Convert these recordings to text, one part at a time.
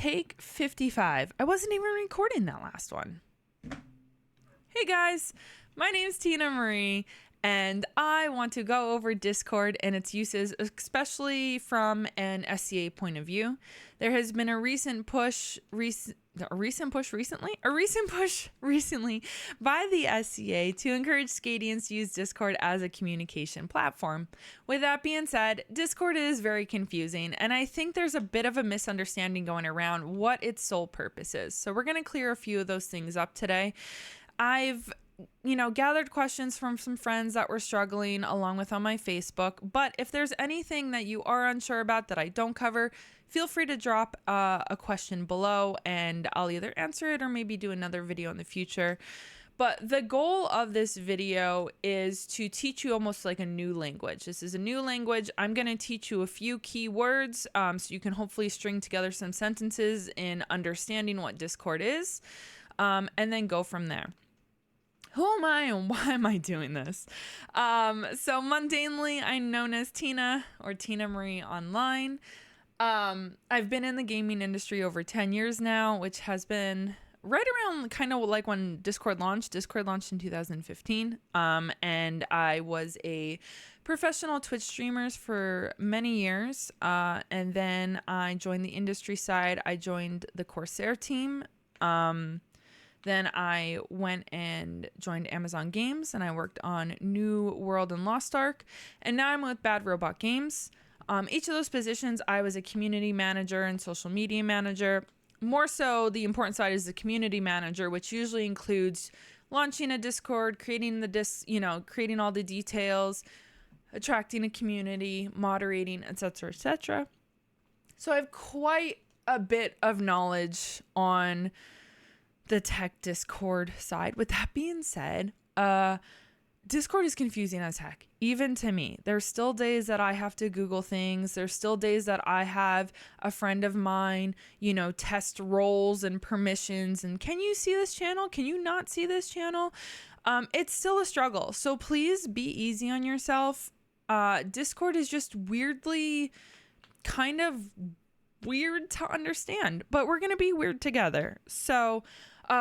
Take 55. I wasn't even recording that last one. Hey guys, my name is Tina Marie, and I want to go over Discord and its uses, especially from an SCA point of view. There has been a recent push recently by the SCA to encourage SCAdians to use Discord as a communication platform. With that being said, Discord is very confusing, and I think there's a bit of a misunderstanding going around what its sole purpose is. So we're going to clear a few of those things up today. I've gathered questions from some friends that were struggling along with on my Facebook. But if there's anything that you are unsure about that I don't cover, feel free to drop a question below and I'll either answer it or maybe do another video in the future. But the goal of this video is to teach you almost like a new language. This is a new language. I'm going to teach you a few key words so you can hopefully string together some sentences in understanding what Discord is, and then go from there. Who am I and why am I doing this? So mundanely, I'm known as Tina or Tina Marie online. I've been in the gaming industry over 10 years now, which has been right around kind of like when Discord launched. Discord launched in 2015. And I was a professional Twitch streamer for many years. And then I joined the industry side. I joined the Corsair team. Then I went and joined Amazon Games and I worked on New World and Lost Ark. And now I'm with Bad Robot Games. Each of those positions, I was a community manager and social media manager. More so, the important side is the community manager, which usually includes launching a Discord, creating creating all the details, attracting a community, moderating, etc., etc. So I have quite a bit of knowledge on the tech Discord side. With that being said, Discord is confusing as heck, even to me. There's still days that I have to Google things. There's still days that I have a friend of mine, test roles and permissions. And can you see this channel? Can you not see this channel? It's still a struggle. So please be easy on yourself. Discord is just weirdly kind of weird to understand, but we're going to be weird together. So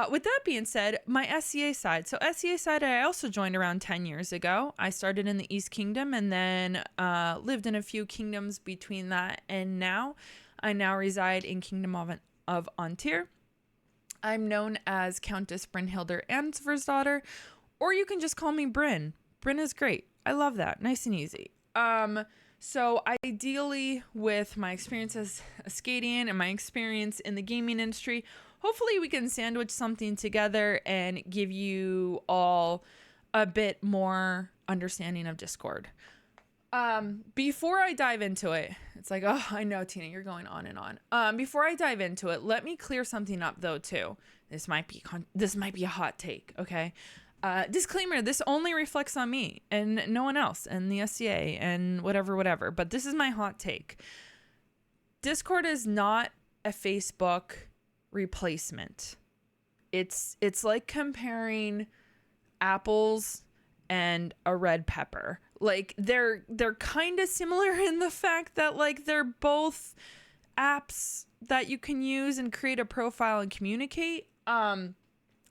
with that being said, my SCA side. So SCA side, I also joined around 10 years ago. I started in the East Kingdom and then lived in a few kingdoms between that and now. I now reside in Kingdom of Ontir. I'm known as Countess Brynhildur Ansversdottir, or you can just call me Bryn. Bryn is great. I love that. Nice and easy. So ideally, with my experience as a SCAdian and my experience in the gaming industry, hopefully we can sandwich something together and give you all a bit more understanding of Discord. Before I dive into it, it's like, oh, I know, Tina, you're going on and on. Before I dive into it, let me clear something up though too. This might be a hot take, okay? Disclaimer, this only reflects on me and no one else and the SCA and whatever, but this is my hot take. Discord is not a Facebook replacement. It's like comparing apples and a red pepper. Like they're kind of similar in the fact that like they're both apps that you can use and create a profile and communicate.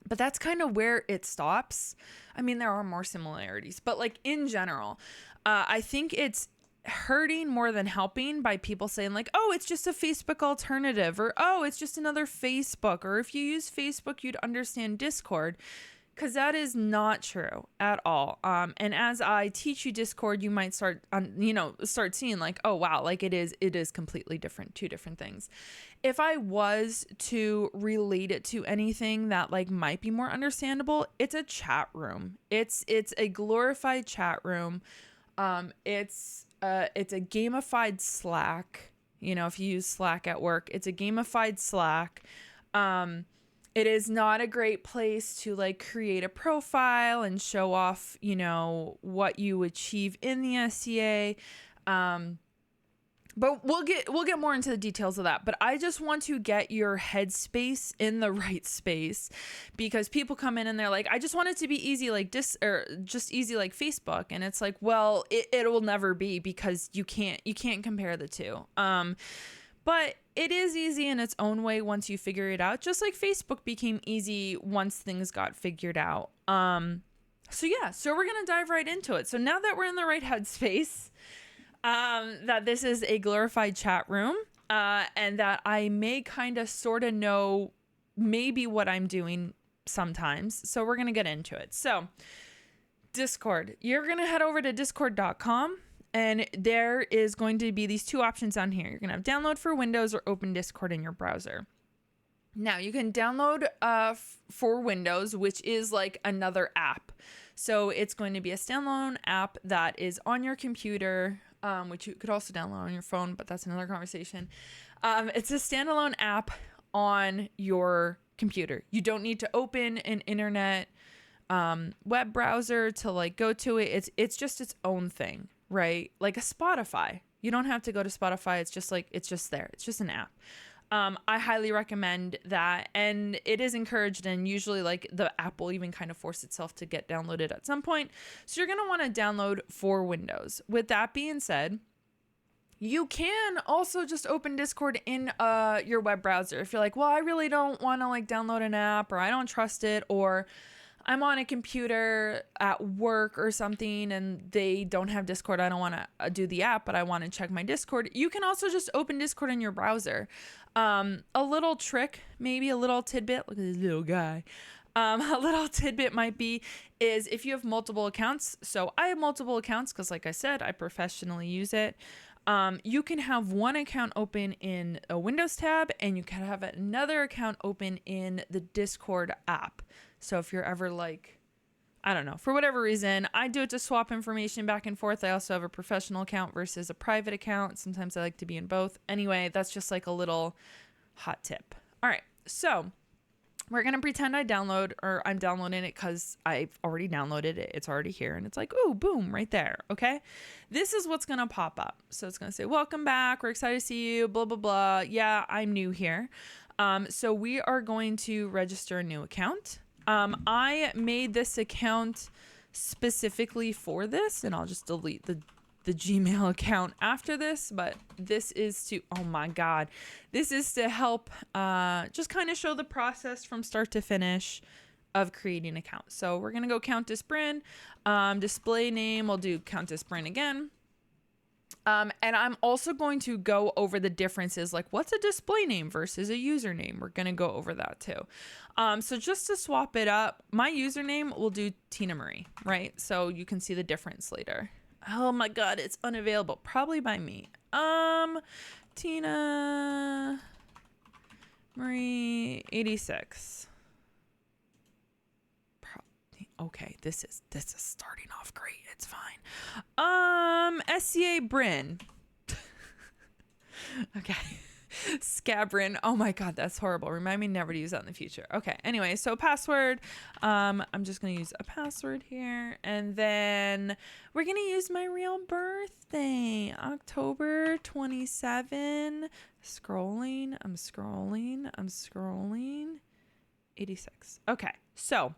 But that's kind of where it stops. I mean, there are more similarities, but like in general, I think it's hurting more than helping by people saying like, oh, it's just a Facebook alternative, or oh, it's just another Facebook, or if you use Facebook, you'd understand Discord. Because that is not true at all. And as I teach you Discord, you might start seeing like, oh, wow, like it is completely different, two different things. If I was to relate it to anything that like might be more understandable, it's a chat room. It's a glorified chat room. It's a gamified Slack. If you use Slack at work, it's a gamified Slack. It is not a great place to like create a profile and show off, what you achieve in the SCA. But we'll get more into the details of that. But I just want to get your headspace in the right space, because people come in and they're like, I just want it to be easy like this, or just easy like Facebook. And it's like, well, it will never be, because you can't compare the two. But it is easy in its own way once you figure it out, just like Facebook became easy once things got figured out. So we're going to dive right into it. So now that we're in the right headspace, that this is a glorified chat room, and that I may kind of sort of know maybe what I'm doing sometimes. So we're going to get into it. So Discord, you're going to head over to discord.com. And there is going to be these two options on here. You're going to have download for Windows or open Discord in your browser. Now, you can download for Windows, which is like another app. So it's going to be a standalone app that is on your computer, which you could also download on your phone, but that's another conversation. It's a standalone app on your computer. You don't need to open an internet web browser to like go to it. It's just its own thing. Right? Like a Spotify. You don't have to go to Spotify. It's just there. It's just an app. I highly recommend that. And it is encouraged, and usually like the app will even kind of force itself to get downloaded at some point. So you're going to want to download for Windows. With that being said, you can also just open Discord in your web browser. If you're like, well, I really don't want to like download an app, or I don't trust it, or I'm on a computer at work or something and they don't have Discord. I don't want to do the app, but I want to check my Discord. You can also just open Discord in your browser. A little trick, maybe a little tidbit. Look at this little guy. A little tidbit might be is if you have multiple accounts. So I have multiple accounts because like I said, I professionally use it. You can have one account open in a Windows tab and you can have another account open in the Discord app. So if you're ever like, I don't know, for whatever reason, I do it to swap information back and forth. I also have a professional account versus a private account. Sometimes I like to be in both. Anyway, that's just like a little hot tip. All right. So we're going to pretend I'm downloading it because I've already downloaded it. It's already here. And it's like, ooh, boom, right there. Okay. This is what's going to pop up. So it's going to say, welcome back. We're excited to see you. Blah, blah, blah. Yeah, I'm new here. So we are going to register a new account. I made this account specifically for this, and I'll just delete the Gmail account after this, but this is to, oh my God, this is to help just kind of show the process from start to finish of creating an account. So we're going to go Countess Bryn, display name, we'll do Countess Bryn again. And I'm also going to go over the differences, like what's a display name versus a username. We're going to go over that too. So just to swap it up, my username will do Tina Marie, right? So you can see the difference later. Oh my God, it's unavailable. Probably by me. Tina Marie 86. Okay, this is starting off great. It's fine. SCA Bryn. Okay. Scabrin. Oh my God, that's horrible. Remind me never to use that in the future. Okay. Anyway, so password. I'm just gonna use a password here, and then we're gonna use my real birthday, October 27. Scrolling. I'm scrolling. 86. Okay. So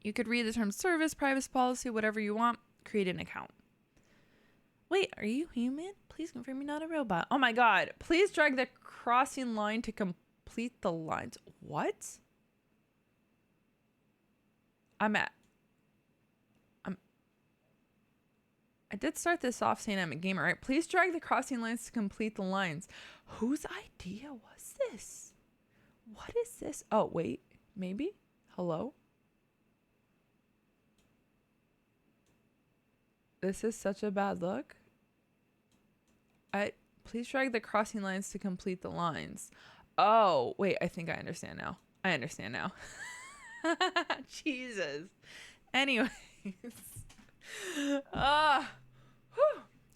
you could read the terms service, privacy policy, whatever you want. Create an account. Wait, are you human? Please confirm you're not a robot. Oh my God. Please drag the crossing line to complete the lines. What? I did start this off saying I'm a gamer, right? Please drag the crossing lines to complete the lines. Whose idea was this? What is this? Oh, wait. Maybe? Hello? This is such a bad look. Please drag the crossing lines to complete the lines. Oh, wait, I think I understand now. Jesus. Anyways.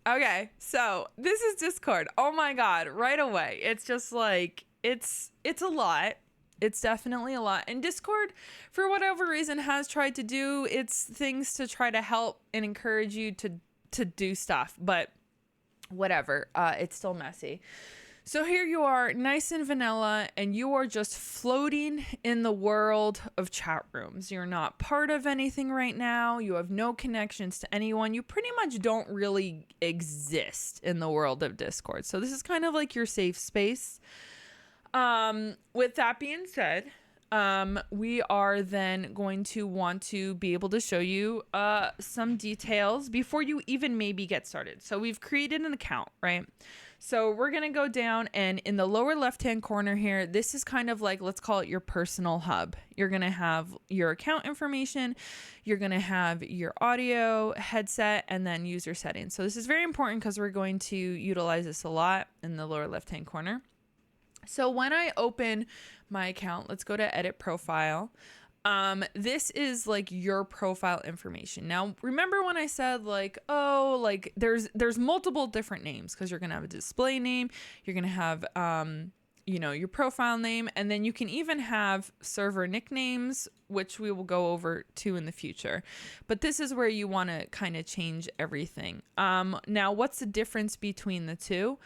Okay, so this is Discord. Oh my God, right away. It's just like, it's a lot. It's definitely a lot. And Discord, for whatever reason, has tried to do its things to try to help and encourage you to do stuff. But whatever, it's still messy. So here you are, nice and vanilla, and you are just floating in the world of chat rooms. You're not part of anything right now. You have no connections to anyone. You pretty much don't really exist in the world of Discord. So this is kind of like your safe space. With that being said, we are then going to want to be able to show you some details before you even maybe get started. So we've created an account, right? So we're going to go down, and in the lower left-hand corner here, this is kind of like, let's call it your personal hub. You're going to have your account information. You're going to have your audio, headset, and then user settings. So this is very important because we're going to utilize this a lot in the lower left-hand corner. So when I open my account, let's go to edit profile. This is like your profile information. Now, remember when I said like, oh, like there's multiple different names, because you're going to have a display name. You're going to have, your profile name, and then you can even have server nicknames, which we will go over to in the future. But this is where you want to kind of change everything. Now, what's the difference between the two?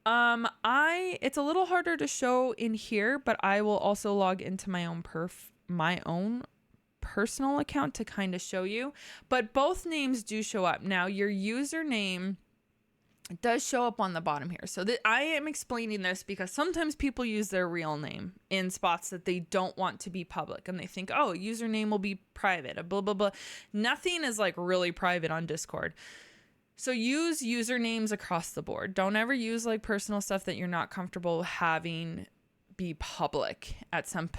It's a little harder to show in here, but I will also log into my own personal account to kind of show you. But both names do show up. Now, your username does show up on the bottom here. So I am explaining this because sometimes people use their real name in spots that they don't want to be public, and they think, oh, username will be private, blah, blah, blah. Nothing is like really private on Discord. So use usernames across the board. Don't ever use like personal stuff that you're not comfortable having be public at some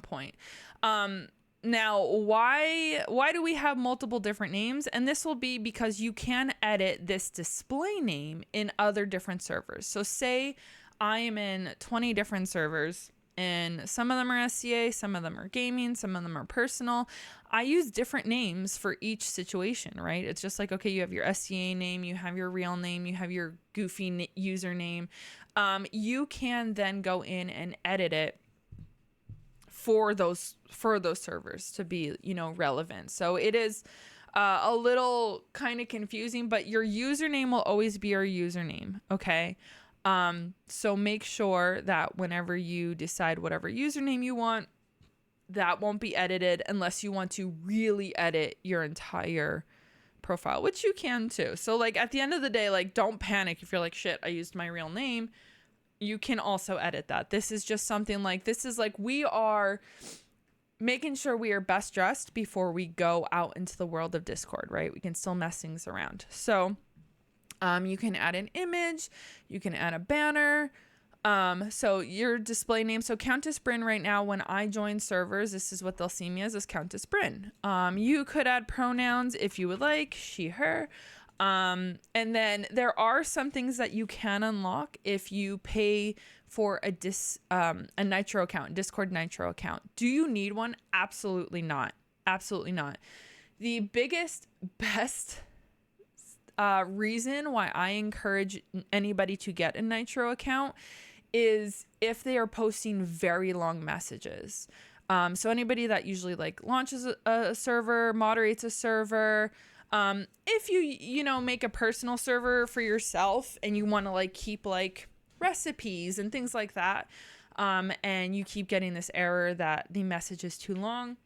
point. Now, why do we have multiple different names? And this will be because you can edit this display name in other different servers. So say I am in 20 different servers, and some of them are SCA, some of them are gaming, some of them are personal. I use different names for each situation, right? It's just like, okay, you have your SCA name, you have your real name, you have your goofy username. You can then go in and edit it for those servers to be, relevant. So it is a little kind of confusing, but your username will always be your username, okay? So make sure that whenever you decide whatever username you want, that won't be edited unless you want to really edit your entire profile, which you can too. So like at the end of the day, like don't panic if you're like, shit, I used my real name. You can also edit that. This is just something like, this is like, we are making sure we are best dressed before we go out into the world of Discord, right? We can still mess things around. So you can add an image, you can add a banner. So your display name, so Countess Bryn right now, when I join servers, this is what they'll see me as Countess Bryn. You could add pronouns if you would like, she, her. And then there are some things that you can unlock if you pay for a Nitro account, Discord Nitro account. Do you need one? Absolutely not. Absolutely not. The best reason why I encourage anybody to get a Nitro account is if they are posting very long messages. So anybody that usually like launches a server, moderates a server, if you make a personal server for yourself and you want to like keep like recipes and things like that, and you keep getting this error that the message is too long,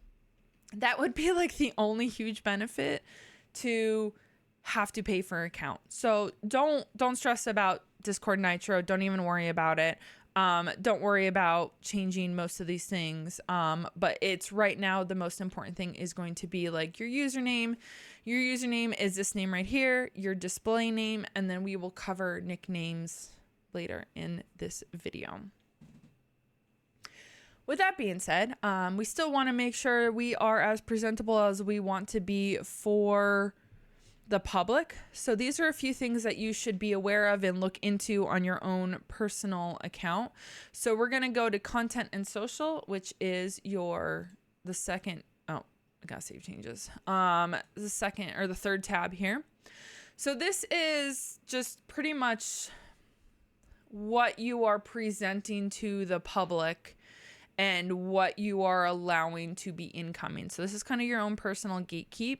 that would be like the only huge benefit to have to pay for an account. So don't stress about Discord Nitro. Don't even worry about it. Don't worry about changing most of these things. But it's right now, the most important thing is going to be like your username. Your username is this name right here, your display name, and then we will cover nicknames later in this video. With that being said, we still want to make sure we are as presentable as we want to be for the public. So these are a few things that you should be aware of and look into on your own personal account. So we're going to go to content and social, which is the second, I gotta save changes. The second or the third tab here. So this is just pretty much what you are presenting to the public and what you are allowing to be incoming. So this is kind of your own personal gatekeep.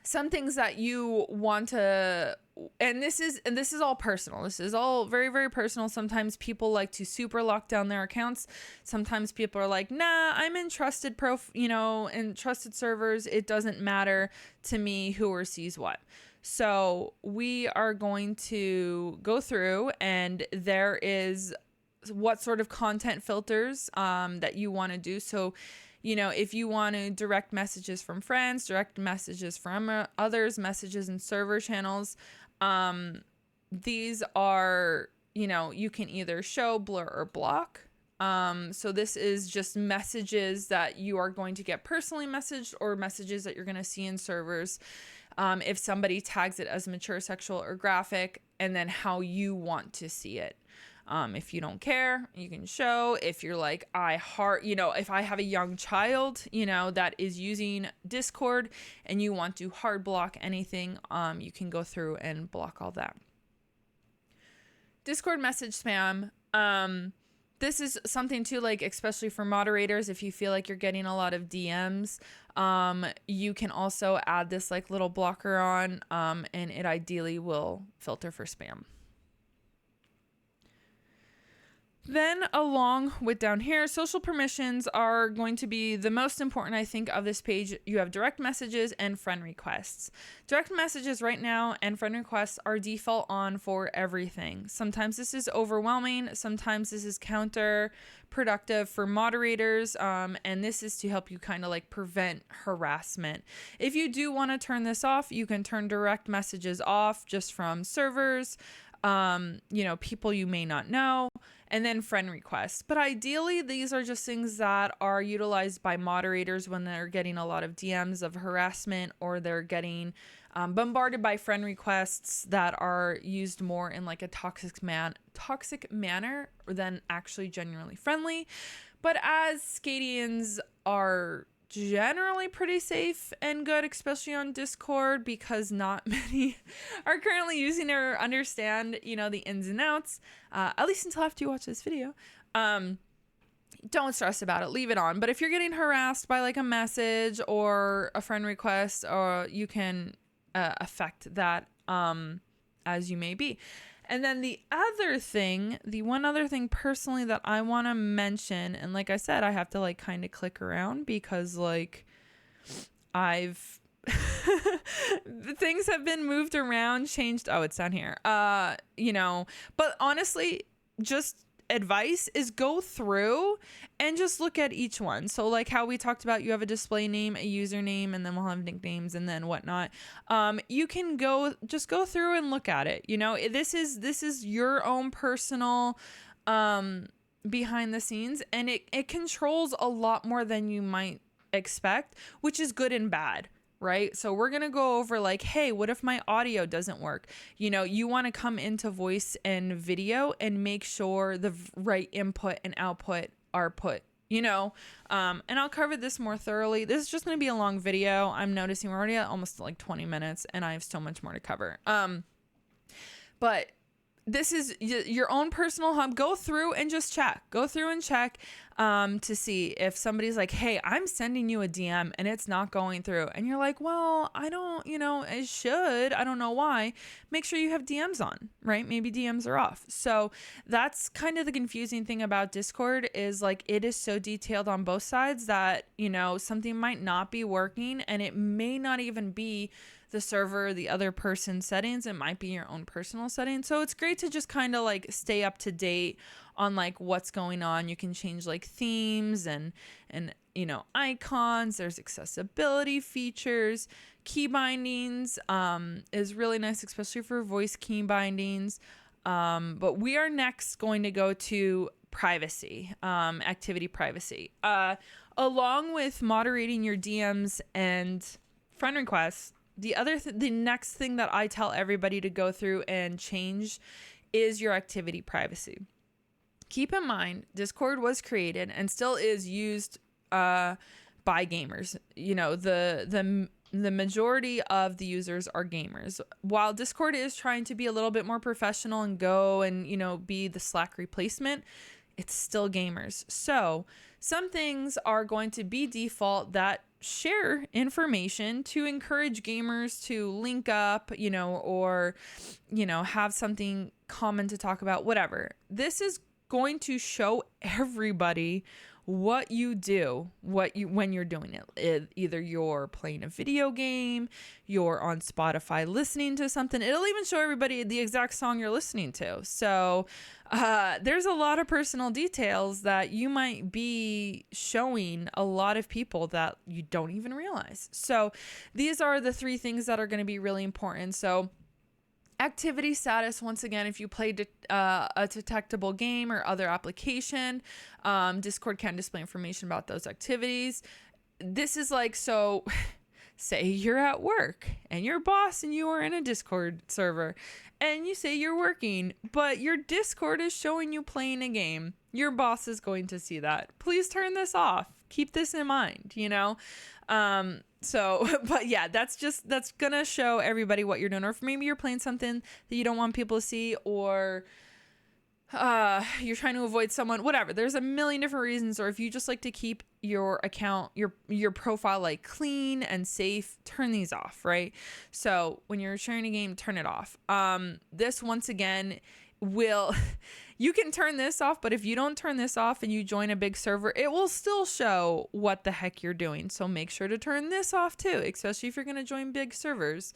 Some things that you want to and this is all personal. This is all very, very personal. Sometimes people like to super lock down their accounts. Sometimes people are like, nah, I'm in trusted in trusted servers. It doesn't matter to me who sees what. So we are going to go through, and there is what sort of content filters that you want to do. So, if you want to direct messages from friends, direct messages from others, messages in server channels, these are, you can either show, blur, or block. So this is just messages that you are going to get personally messaged, or messages that you're going to see in servers. If somebody tags it as mature, sexual, or graphic, and then how you want to see it. If you don't care, you can show. If you're like, if I have a young child, that is using Discord and you want to hard block anything, you can go through and block all that. Discord message spam. This is something too, like, especially for moderators, if you feel like you're getting a lot of DMs, you can also add this like little blocker on, and it ideally will filter for spam. Then along with down here, social permissions are going to be the most important, I think, of this page. You have direct messages and friend requests. Direct messages right now and friend requests are default on for everything. Sometimes this is overwhelming. Sometimes this is counterproductive for moderators. And this is to help you kind of like prevent harassment. If you do want to turn this off, you can turn direct messages off just from servers, people you may not know, and then friend requests. But ideally, these are just things that are utilized by moderators when they're getting a lot of DMs of harassment, or they're getting bombarded by friend requests that are used more in like a toxic manner than actually genuinely friendly. But as SCAdians are generally pretty safe and good, especially on Discord, because not many are currently using or understand, the ins and outs, at least until after you watch this video. Don't stress about it, leave it on. But if you're getting harassed by like a message or a friend request, or you can affect that as you may be. And then the one other thing personally that I want to mention, and like I said, I have to like kind of click around because like things have been moved around, changed. Oh, it's down here. But honestly, just advice is go through and just look at each one. So like how we talked about, you have a display name, a username, and then we'll have nicknames and then whatnot. You can go through and look at it. This is your own personal behind the scenes, and it controls a lot more than you might expect, which is good and bad. Right? So we're going to go over like, hey, what if my audio doesn't work? You want to come into voice and video and make sure the right input and output are put, and I'll cover this more thoroughly. This is just going to be a long video. I'm noticing we're already at almost like 20 minutes and I have so much more to cover. But this is your own personal hub. Go through and just check. Go through and check to see if somebody's like, hey, I'm sending you a DM and it's not going through. And you're like, well, I don't, it should. I don't know why. Make sure you have DMs on, right? Maybe DMs are off. So that's kind of the confusing thing about Discord, is like it is so detailed on both sides that, something might not be working, and it may not even be the server, the other person's settings. It might be your own personal settings. So it's great to just kind of like stay up to date on like what's going on. You can change like themes and icons. There's accessibility features. Key bindings is really nice, especially for voice key bindings. But we are next going to go to privacy, activity privacy. Along with moderating your DMs and friend requests, the next thing that I tell everybody to go through and change is your activity privacy. Keep in mind, Discord was created and still is used by gamers. The majority of the users are gamers. While Discord is trying to be a little bit more professional and go and, be the Slack replacement, it's still gamers. So some things are going to be default that share information to encourage gamers to link up, or, have something common to talk about, whatever. This is going to show everybody what you do, when you're doing it. Either you're playing a video game, you're on Spotify listening to something. It'll even show everybody the exact song you're listening to. So there's a lot of personal details that you might be showing a lot of people that you don't even realize. So these are the 3 things that are going to be really important. So activity status, once again, if you played a detectable game or other application, Discord can display information about those activities. This is like, so say you're at work and your boss and you are in a Discord server and you say you're working, but your Discord is showing you playing a game. Your boss is going to see that. Please turn this off. Keep this in mind, So, but yeah, that's gonna show everybody what you're doing. Or if maybe you're playing something that you don't want people to see, or you're trying to avoid someone, whatever. There's a million different reasons. Or if you just like to keep your account, your profile like clean and safe, turn these off, right? So when you're sharing a game, turn it off. This once again will you can turn this off, but if you don't turn this off and you join a big server, it will still show what the heck you're doing. So make sure to turn this off too, especially if you're going to join big servers.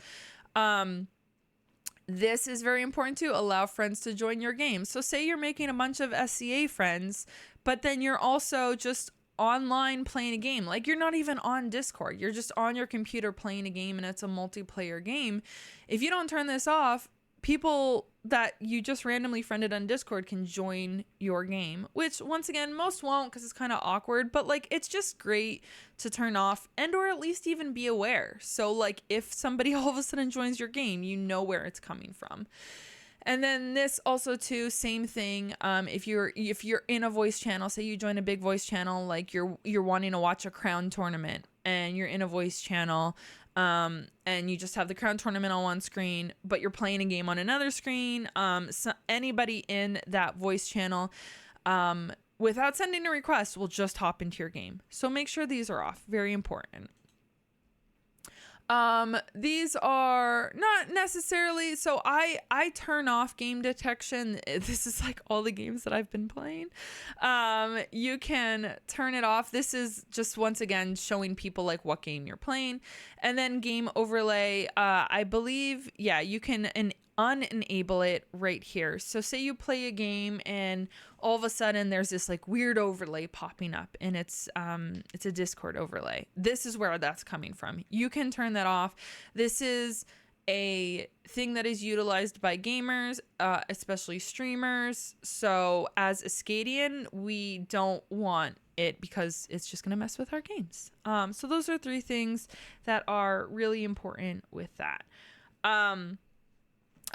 This is very important to allow friends to join your game. So say you're making a bunch of SCA friends, but then you're also just online playing a game. Like you're not even on Discord. You're just on your computer playing a game and it's a multiplayer game. If you don't turn this off, people that you just randomly friended on Discord can join your game, which once again, most won't because it's kind of awkward, but like it's just great to turn off and or at least even be aware. So like if somebody all of a sudden joins your game, you know where it's coming from. And then this also too, same thing. If you're in a voice channel, say you join a big voice channel, like you're wanting to watch a crown tournament and you're in a voice channel, and you just have the crown tournament on one screen, but you're playing a game on another screen. So anybody in that voice channel, without sending a request, will just hop into your game. So make sure these are off. Very important. These are not necessarily, so I turn off game detection. This is like all the games that I've been playing. You can turn it off. This is just once again showing people like what game you're playing. And then game overlay, I believe, yeah, you can unenable it right here. So say you play a game and all of a sudden there's this like weird overlay popping up and it's a Discord overlay. This is where that's coming from. You can turn that off. This is a thing that is utilized by gamers, especially streamers. So as a SCAdian, we don't want it because it's just going to mess with our games. So those are 3 things that are really important with that.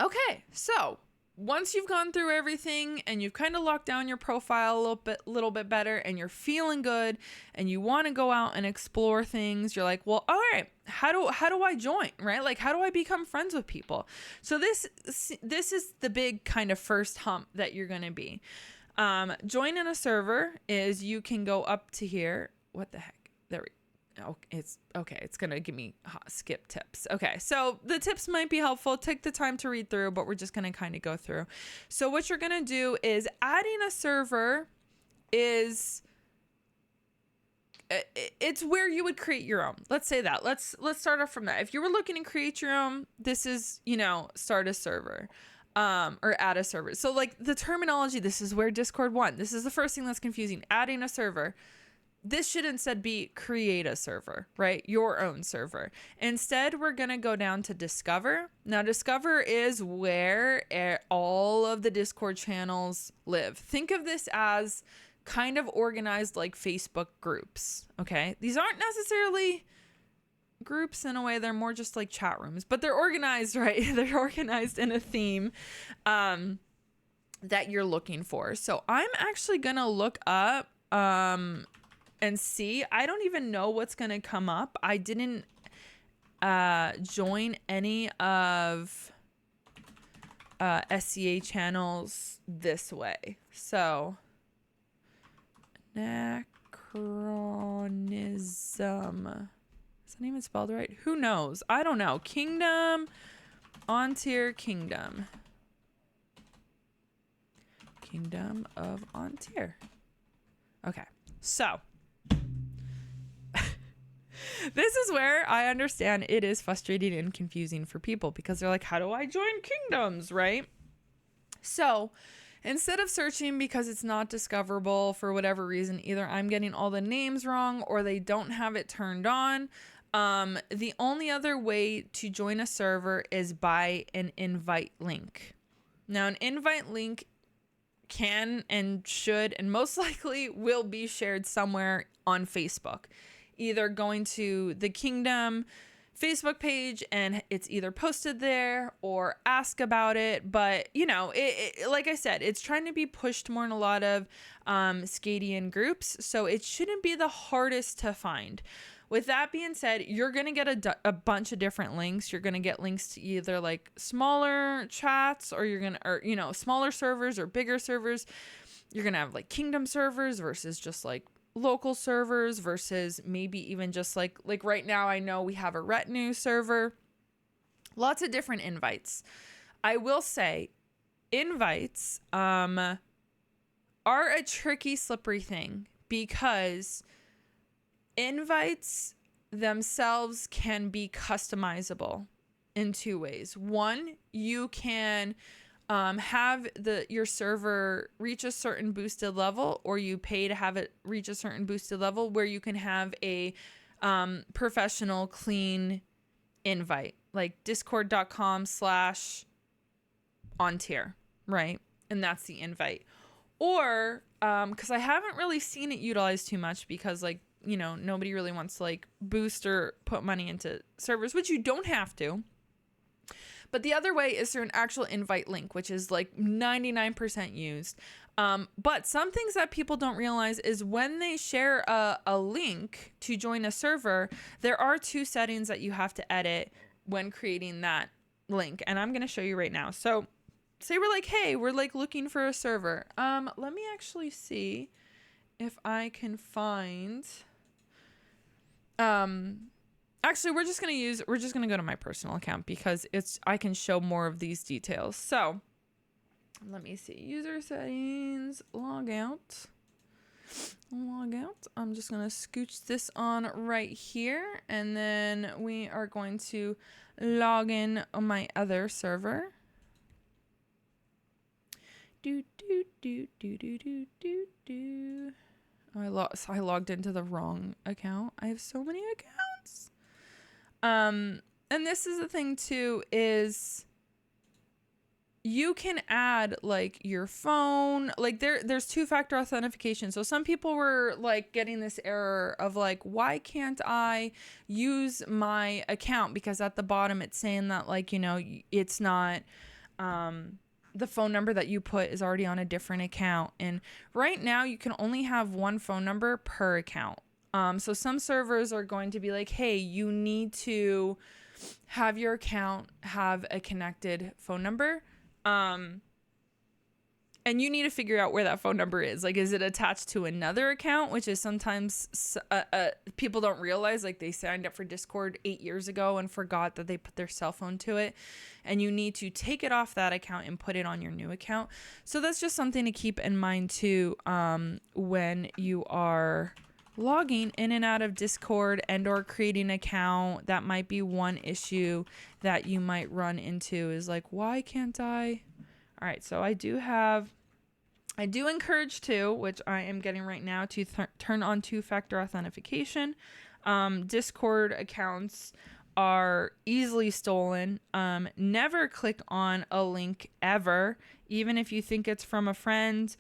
Okay, so once you've gone through everything and you've kind of locked down your profile a little bit better and you're feeling good and you want to go out and explore things, you're like, well, all right, how do I join, right? Like, how do I become friends with people? So this is the big kind of first hump that you're going to be. Join in a server is you can go up to here. What the heck? There we go. Oh, it's okay. It's going to give me skip tips. Okay. So the tips might be helpful. Take the time to read through, but we're just going to kind of go through. So what you're going to do is adding a server is it's where you would create your own. Let's say that. Let's start off from that. If you were looking to create your own, this is, start a server. Or add a server. So like the terminology, this is where Discord won. This is the first thing that's confusing. Adding a server. This should instead be create a server, right? Your own server. Instead, we're going to go down to Discover. Now, Discover is where all of the Discord channels live. Think of this as kind of organized like Facebook groups, okay? These aren't necessarily groups in a way. They're more just like chat rooms, but they're organized, right? They're organized in a theme that you're looking for. So I'm actually going to look up and see. I don't even know what's going to come up. I didn't join any of SCA channels this way. So anachronism Is that even spelled right? Who knows? I don't know. Kingdom, Ontier Kingdom. Kingdom of Ontier. Okay, so this is where I understand it is frustrating and confusing for people because they're like, how do I join kingdoms, right? So instead of searching because it's not discoverable for whatever reason, either I'm getting all the names wrong or they don't have it turned on, the only other way to join a server is by an invite link. Now, an invite link can and should and most likely will be shared somewhere on Facebook, either going to the Kingdom Facebook page and it's either posted there or ask about it. But you know, it like I said, it's trying to be pushed more in a lot of SCAdian groups, so it shouldn't be the hardest to find. With that being said, you're going to get a bunch of different links. You're going to get links to either like smaller chats or you know, smaller servers or bigger servers. You're going to have like kingdom servers versus just like local servers versus maybe even just like right now I know we have a retinue server. Lots of different invites. I will say invites are a tricky, slippery thing because invites themselves can be customizable in two ways. One, you can have your server reach a certain boosted level, or you pay to have it reach a certain boosted level where you can have a professional, clean invite, like discord.com/ontier, right? And that's the invite. Or, because I haven't really seen it utilized too much because like, you know, nobody really wants to like boost or put money into servers, which you don't have to. But the other way is through an actual invite link, which is like 99% used. But some things that people don't realize is when they share a link to join a server, there are two settings that you have to edit when creating that link. And I'm going to show you right now. So say we're like, hey, we're like looking for a server. Let me actually see if I can find... Actually, we're just gonna go to my personal account because I can show more of these details. So let me see, user settings, log out. I'm just gonna scooch this on right here, and then we are going to log in on my other server. I logged into the wrong account. I have so many accounts. And this is the thing too, is you can add like your phone, like there's two-factor authentication. So some people were like getting this error of like, why can't I use my account? Because at the bottom it's saying that like, you know, it's not, the phone number that you put is already on a different account. And right now you can only have one phone number per account. So some servers are going to be like, hey, you need to have your account have a connected phone number. And you need to figure out where that phone number is. Like, is it attached to another account, which is sometimes people don't realize, like they signed up for Discord 8 years ago and forgot that they put their cell phone to it. And you need to take it off that account and put it on your new account. So that's just something to keep in mind too, when you are logging in and out of Discord and or creating an account. That might be one issue that you might run into, is like, why can't I? All right, so I do encourage too, which I am getting right now, to turn on two-factor authentication. Discord accounts are easily stolen. Never click on a link ever, even if you think it's from a friend.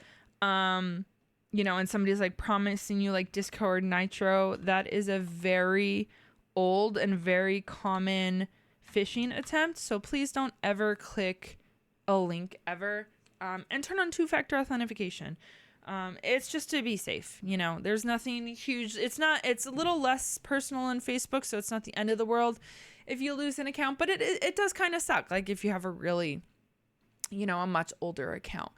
You know, and somebody's like promising you like Discord Nitro. That is a very old and very common phishing attempt. So please don't ever click a link ever. And turn on two-factor authentication. It's just to be safe. You know, there's nothing huge. It's a little less personal on Facebook, so it's not the end of the world if you lose an account, but it does kind of suck. Like if you have a really, you know, a much older account.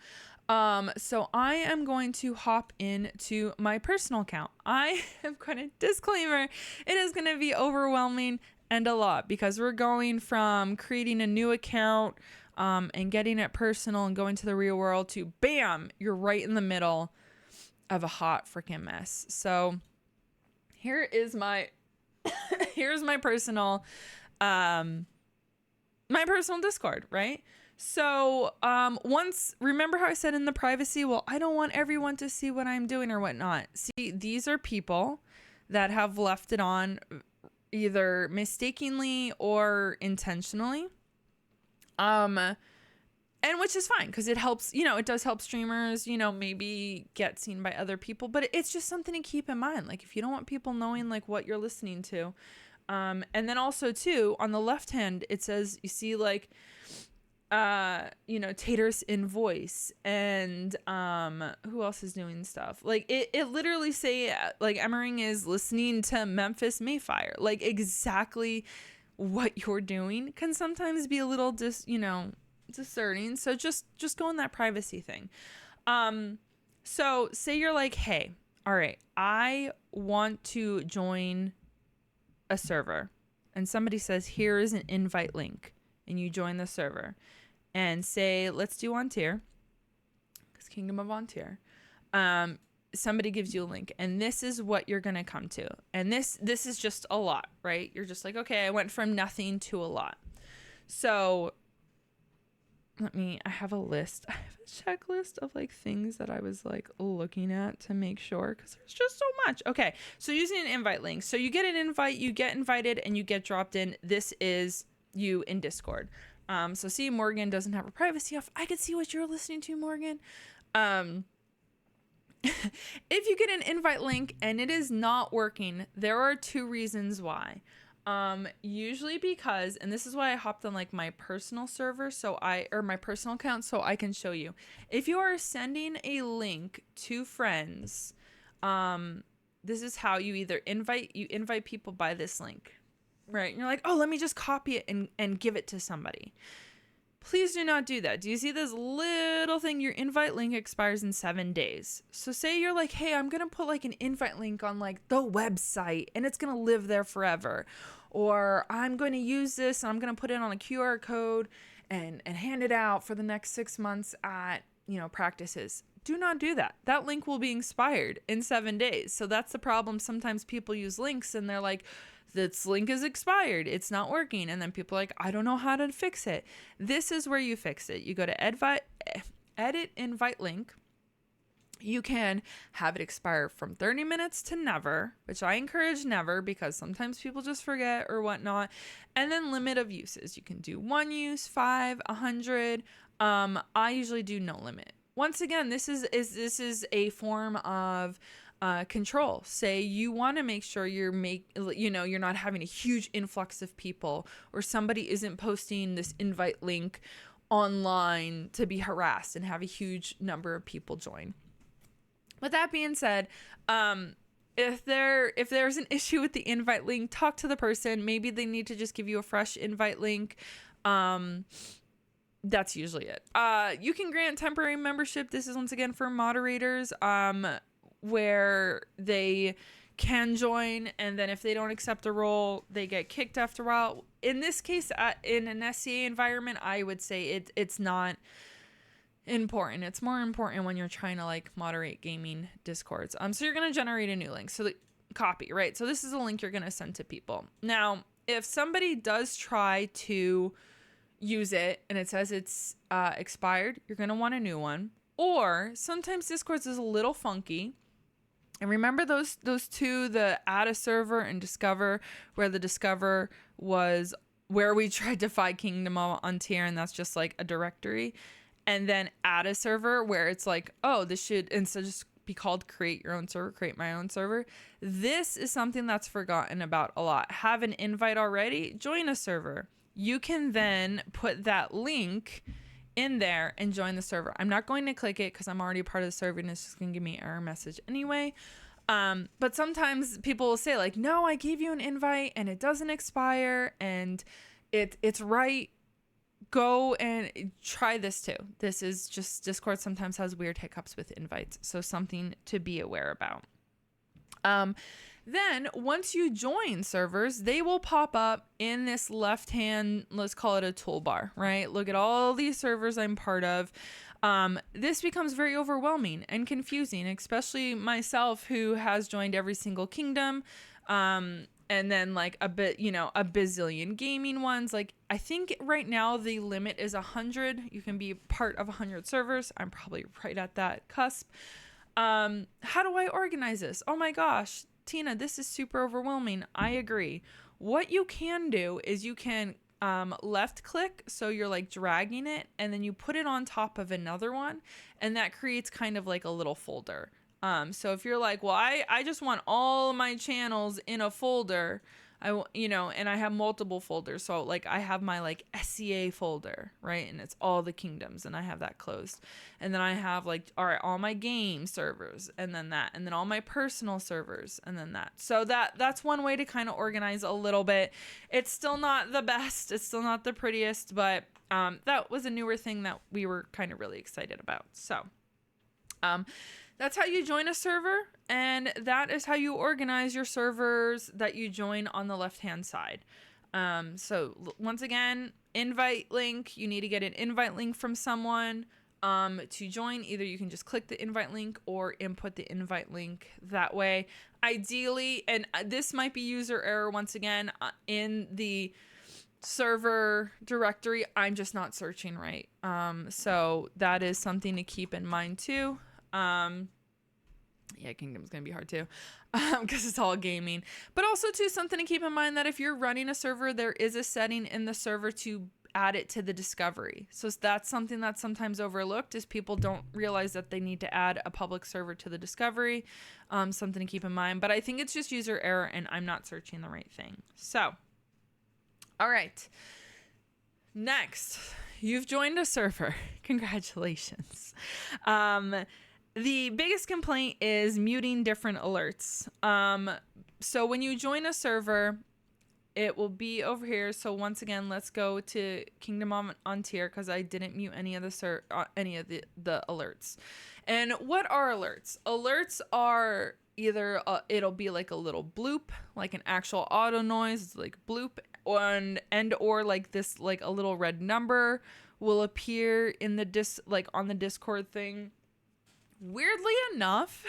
So I am going to hop into my personal account. I am going to disclaimer, it is going to be overwhelming and a lot because we're going from creating a new account and getting it personal and going to the real world to bam, you're right in the middle of a hot freaking mess. So here is my here's my personal Discord, right? So remember how I said in the privacy, well, I don't want everyone to see what I'm doing or whatnot. See, these are people that have left it on either mistakenly or intentionally. And which is fine because it helps, it does help streamers, maybe get seen by other people, but it's just something to keep in mind. Like if you don't want people knowing like what you're listening to. And then also too, on the left hand, it says, you see like, Taters in voice and who else is doing stuff? Like it literally say like Emmering is listening to Memphis Mayfire. Like exactly what you're doing can sometimes be a little discerning. So just go in that privacy thing. So say you're like, hey, all right, I want to join a server, and somebody says, here is an invite link, and you join the server, and say, let's do Ontier, because Kingdom of Ontier. Somebody gives you a link, and this is what you're gonna come to, and this is just a lot, right? You're just like, okay, I went from nothing to a lot. So I have a list. I have a checklist of like things that I was like looking at to make sure, because there's just so much. Okay, so using an invite link. So you get an invite, you get invited, and you get dropped in. This is you in Discord. So see, Morgan doesn't have her privacy off. I could see what you're listening to, Morgan. If you get an invite link and it is not working, there are two reasons why. Usually because, and this is why I hopped on like my personal server, my personal account, so I can show you. If you are sending a link to friends, this is how you either invite people by this link, right? And you're like, oh, let me just copy it and give it to somebody. Please do not do that. Do you see this little thing? Your invite link expires in 7 days. So say you're like, hey, I'm going to put like an invite link on like the website and it's going to live there forever. Or I'm going to use this and I'm going to put it on a QR code and hand it out for the next 6 months at, practices. Do not do that. That link will be expired in 7 days. So that's the problem. Sometimes people use links and they're like, this link is expired, it's not working. And then people are like, I don't know how to fix it. This is where you fix it. You go to edit invite link. You can have it expire from 30 minutes to never, which I encourage never because sometimes people just forget or whatnot. And then limit of uses. You can do 1 use, 5, 100. I usually do no limit. Once again, this is a form of control. Say you want to make sure you're not having a huge influx of people, or somebody isn't posting this invite link online to be harassed and have a huge number of people join. With that being said, if there's an issue with the invite link, talk to the person. Maybe they need to just give you a fresh invite link. That's usually it. You can grant temporary membership. This is once again for moderators. Where they can join, and then if they don't accept a role, they get kicked after a while. In this case, in an SCA environment, I would say it's not important. It's more important when you're trying to like moderate gaming discords. So you're going to generate a new link. So the copy, right? So this is a link you're going to send to people. Now, if somebody does try to use it and it says it's expired, you're going to want a new one. Or sometimes Discords is a little funky. And remember those two, the add a server and discover, where the discover was where we tried to find Kingdom of Ontier, and that's just like a directory. And then add a server where it's like, oh, this should instead just be called create your own server, create my own server. This is something that's forgotten about a lot. Have an invite already, join a server. You can then put that link in there and join the server. I'm not going to click it because I'm already part of the server and it's just going to give me an error message anyway. But sometimes people will say like, no, I gave you an invite and it doesn't expire and it's right go and try this too. This is just Discord sometimes has weird hiccups with invites, so something to be aware about. Then once you join servers, they will pop up in this left hand, let's call it a toolbar, right? Look at all these servers I'm part of. This becomes very overwhelming and confusing, especially myself who has joined every single kingdom. And then like a bazillion gaming ones. Like I think right now the limit is 100. You can be part of 100 servers. I'm probably right at that cusp. How do I organize this? Oh my gosh, Tina, this is super overwhelming. I agree. What you can do is you can left click, so you're like dragging it, and then you put it on top of another one, and that creates kind of like a little folder. So if you're like, well, I just want all of my channels in a folder, and I have multiple folders. So like I have my like SCA folder, right? And it's all the kingdoms, and I have that closed. And then I have like, all right, all my game servers, and then that, and then all my personal servers, and then that. So that's one way to kind of organize a little bit. It's still not the best. It's still not the prettiest, but that was a newer thing that we were kind of really excited about. So that's how you join a server, and that is how you organize your servers that you join on the left-hand side. So once again, invite link, you need to get an invite link from someone to join. Either you can just click the invite link or input the invite link that way. Ideally, and this might be user error once again, in the server directory, I'm just not searching right. So that is something to keep in mind too. Kingdom's gonna be hard too, because it's all gaming. But also too, something to keep in mind that if you're running a server, there is a setting in the server to add it to the discovery. So that's something that's sometimes overlooked, is people don't realize that they need to add a public server to the discovery. Something to keep in mind. But I think it's just user error, and I'm not searching the right thing. So, all right. Next, you've joined a server. Congratulations. The biggest complaint is muting different alerts. So when you join a server, it will be over here. So once again, let's go to Kingdom on tier, because I didn't mute any of the alerts. And what are alerts? Alerts are either it'll be like a little bloop, like an actual auto noise, it's like bloop, or like this, like a little red number will appear in the on the Discord thing. Weirdly enough,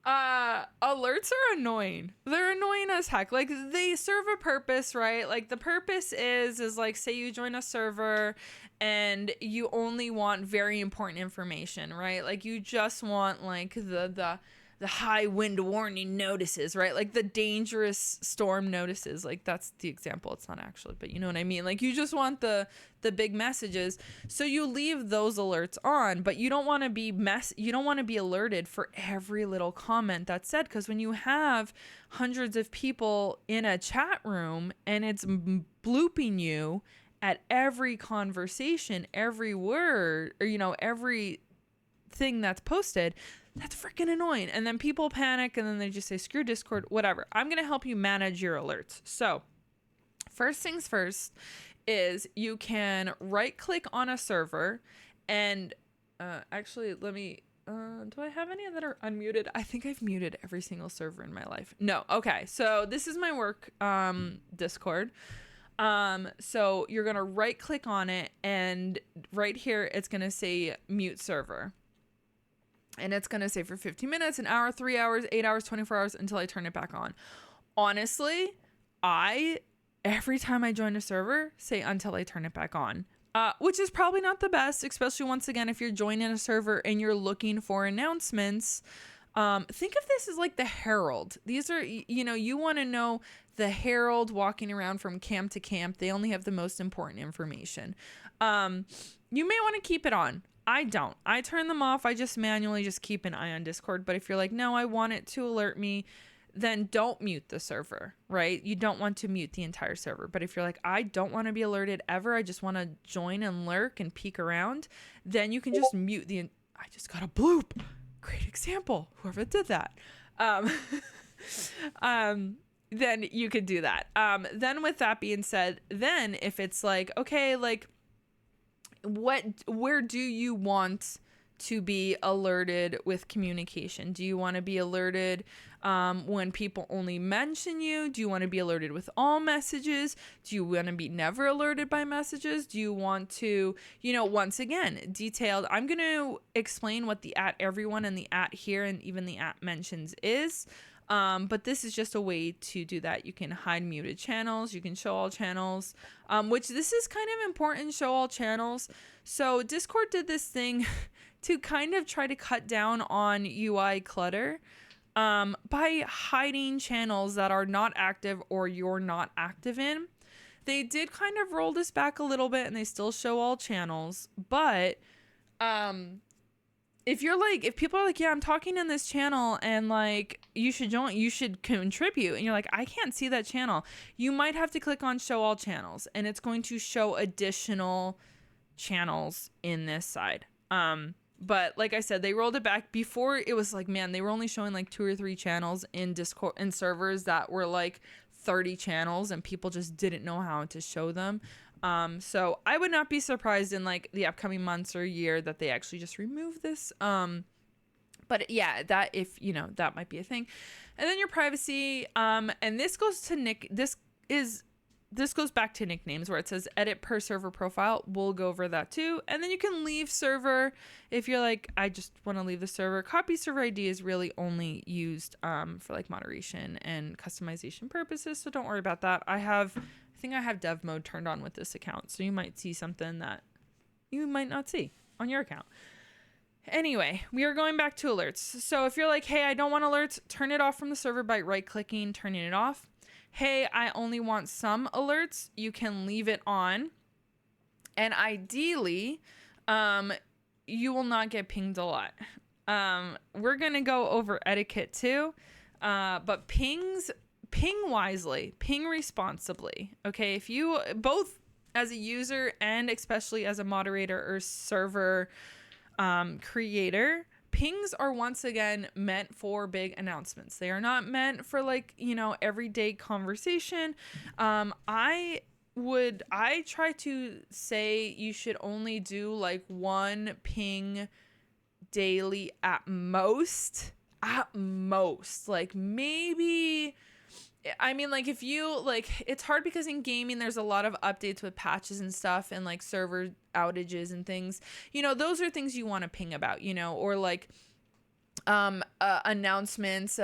alerts are annoying. They're annoying as heck. Like, they serve a purpose, right? Like, the purpose is like, say you join a server and you only want very important information, right? Like, you just want like the high wind warning notices, right? Like the dangerous storm notices. Like, that's the example. It's not actually, but you know what I mean? Like, you just want the big messages. So you leave those alerts on, but you don't want to be alerted for every little comment that's said. Because when you have hundreds of people in a chat room and it's blooping you at every conversation, every word, or, every thing that's posted, that's freaking annoying. And then people panic, and then they just say, screw Discord, whatever. I'm going to help you manage your alerts. So first things first is you can right click on a server, and actually let me, do I have any that are unmuted? I think I've muted every single server in my life. No. Okay. So this is my work Discord. So you're going to right click on it, and right here, it's going to say mute server. And it's going to say for 15 minutes, an hour, 3 hours, 8 hours, 24 hours until I turn it back on. Honestly, every time I join a server, say until I turn it back on, which is probably not the best, especially once again, if you're joining a server and you're looking for announcements. Think of this as like the Herald. These are, you want to know the Herald walking around from camp to camp. They only have the most important information. You may want to keep it on. I don't. I turn them off. I just manually keep an eye on Discord. But if you're like, no, I want it to alert me, then don't mute the server, right? You don't want to mute the entire server. But if you're like, I don't want to be alerted ever, I just want to join and lurk and peek around, then you can just mute I just got a bloop. Great example. Whoever did that. Then you could do that. Then with that being said, then if it's like, okay, like, where do you want to be alerted with communication? Do you want to be alerted when people only mention you? Do you want to be alerted with all messages? Do you want to be never alerted by messages? Do you want to, once again, detailed? I'm going to explain what the @everyone and the @here and even the @mentions is. But this is just a way to do that. You can hide muted channels. You can show all channels, which this is kind of important, show all channels. So Discord did this thing to kind of try to cut down on UI clutter by hiding channels that are not active or you're not active in. They did kind of roll this back a little bit and they still show all channels. But if people are like, yeah, I'm talking in this channel and like you should join, you should contribute, and you're like, I can't see that channel, you might have to click on show all channels and it's going to show additional channels in this side. But like I said, they rolled it back. Before it was like, man, they were only showing like 2 or 3 channels in Discord and servers that were like 30 channels and people just didn't know how to show them. So I would not be surprised in like the upcoming months or year that they actually just remove this. But yeah, that if, that might be a thing. And then your privacy, and this goes to this goes back to nicknames where it says edit per server profile. We'll go over that too. And then you can leave server if you're like, I just want to leave the server. Copy server ID is really only used for like moderation and customization purposes. So don't worry about that. I think I have dev mode turned on with this account. So you might see something that you might not see on your account. Anyway, we are going back to alerts. So if you're like, hey, I don't want alerts, turn it off from the server by right clicking, turning it off. Hey, I only want some alerts, you can leave it on. And ideally, you will not get pinged a lot. We're going to go over etiquette too. But ping wisely, ping responsibly. Okay, if you both as a user and especially as a moderator or server creator, pings are once again meant for big announcements. They are not meant for like, everyday conversation. I try to say you should only do like 1 ping daily at most, like maybe, I mean, like if you like, it's hard because in gaming there's a lot of updates with patches and stuff and like server outages and things, those are things you want to ping about, or like announcements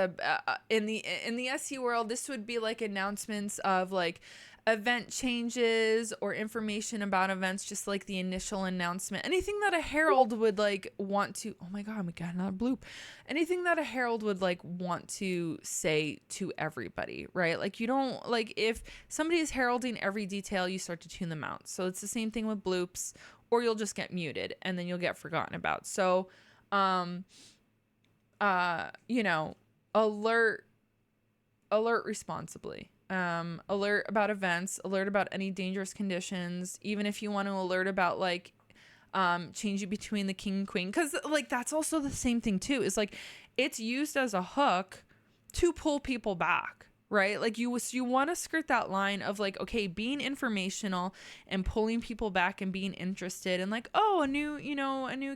in the SE world. This would be like announcements of like event changes or information about events, just like the initial announcement. Anything that a herald would like want to, oh my god, we got another bloop. Anything that a herald would like want to say to everybody, right? Like you don't, like if somebody is heralding every detail, you start to tune them out. So it's the same thing with bloops, or you'll just get muted and then you'll get forgotten about. So alert responsibly. Alert about events, alert about any dangerous conditions, even if you want to alert about like changing between the king and queen, because like that's also the same thing too, is like it's used as a hook to pull people back, right? Like you want to skirt that line of like, okay, being informational and pulling people back and being interested and like, oh, a new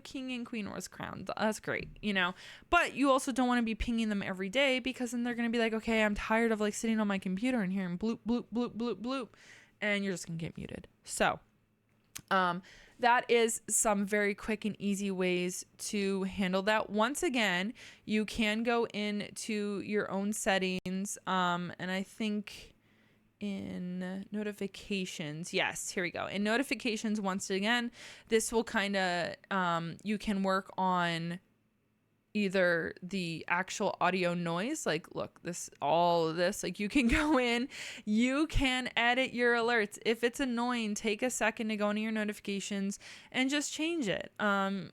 king and queen was crowned. That's great, but you also don't want to be pinging them every day, because then they're going to be like, okay, I'm tired of like sitting on my computer and hearing bloop, bloop, bloop, bloop, bloop, and you're just going to get muted. So, that is some very quick and easy ways to handle that. Once again, you can go into your own settings. And I think in notifications, yes, here we go. In notifications, once again, this will kind of, you can work on either the actual audio noise, like look, all of this, like you can go in, you can edit your alerts. If it's annoying, take a second to go into your notifications and just change it,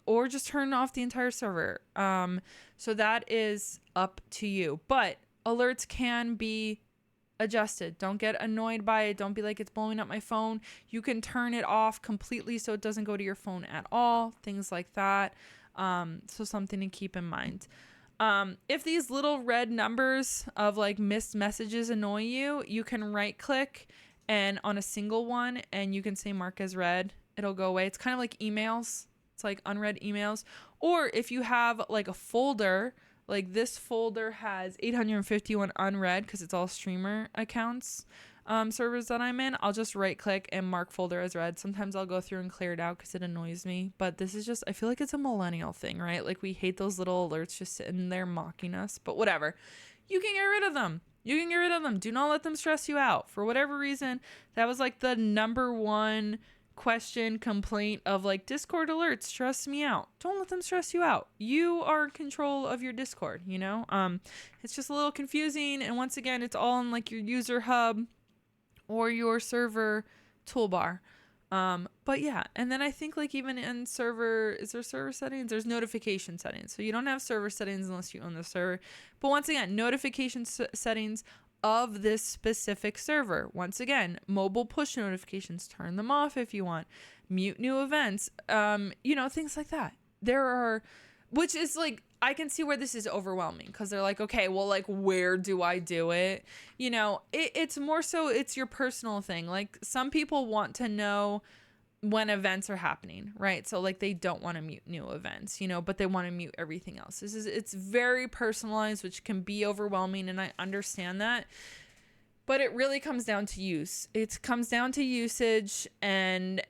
or just turn off the entire server. So that is up to you, but alerts can be adjusted. Don't get annoyed by it. Don't be like, it's blowing up my phone. You can turn it off completely so it doesn't go to your phone at all, things like that. So something to keep in mind. If these little red numbers of like missed messages annoy you, you can right click and on a single one and you can say mark as read, it'll go away. It's kind of like emails. It's like unread emails. Or if you have like a folder, like this folder has 851 unread because it's all streamer accounts, servers that I'm in, I'll just right click and mark folder as read. Sometimes I'll go through and clear it out because it annoys me. But this is just, I feel like it's a millennial thing, right? Like we hate those little alerts just sitting there mocking us. But whatever. You can get rid of them. You can get rid of them. Do not let them stress you out. For whatever reason, that was like the number one question complaint of like Discord alerts stress me out. Don't let them stress you out. You are in control of your Discord, you know? It's just a little confusing, and once again, it's all in like your user hub or your server toolbar. But yeah, and then I think like even in server, is there server settings? There's notification settings. So you don't have server settings unless you own the server. But once again, notification settings of this specific server. Once again, mobile push notifications, turn them off if you want. Mute new events, things like that. There are, which is like, I can see where this is overwhelming because they're like, okay, well, like, where do I do it? It's more so it's your personal thing. Like some people want to know when events are happening, right? So like they don't want to mute new events, but they want to mute everything else. It's very personalized, which can be overwhelming, and I understand that. But it really comes down to use. It comes down to usage and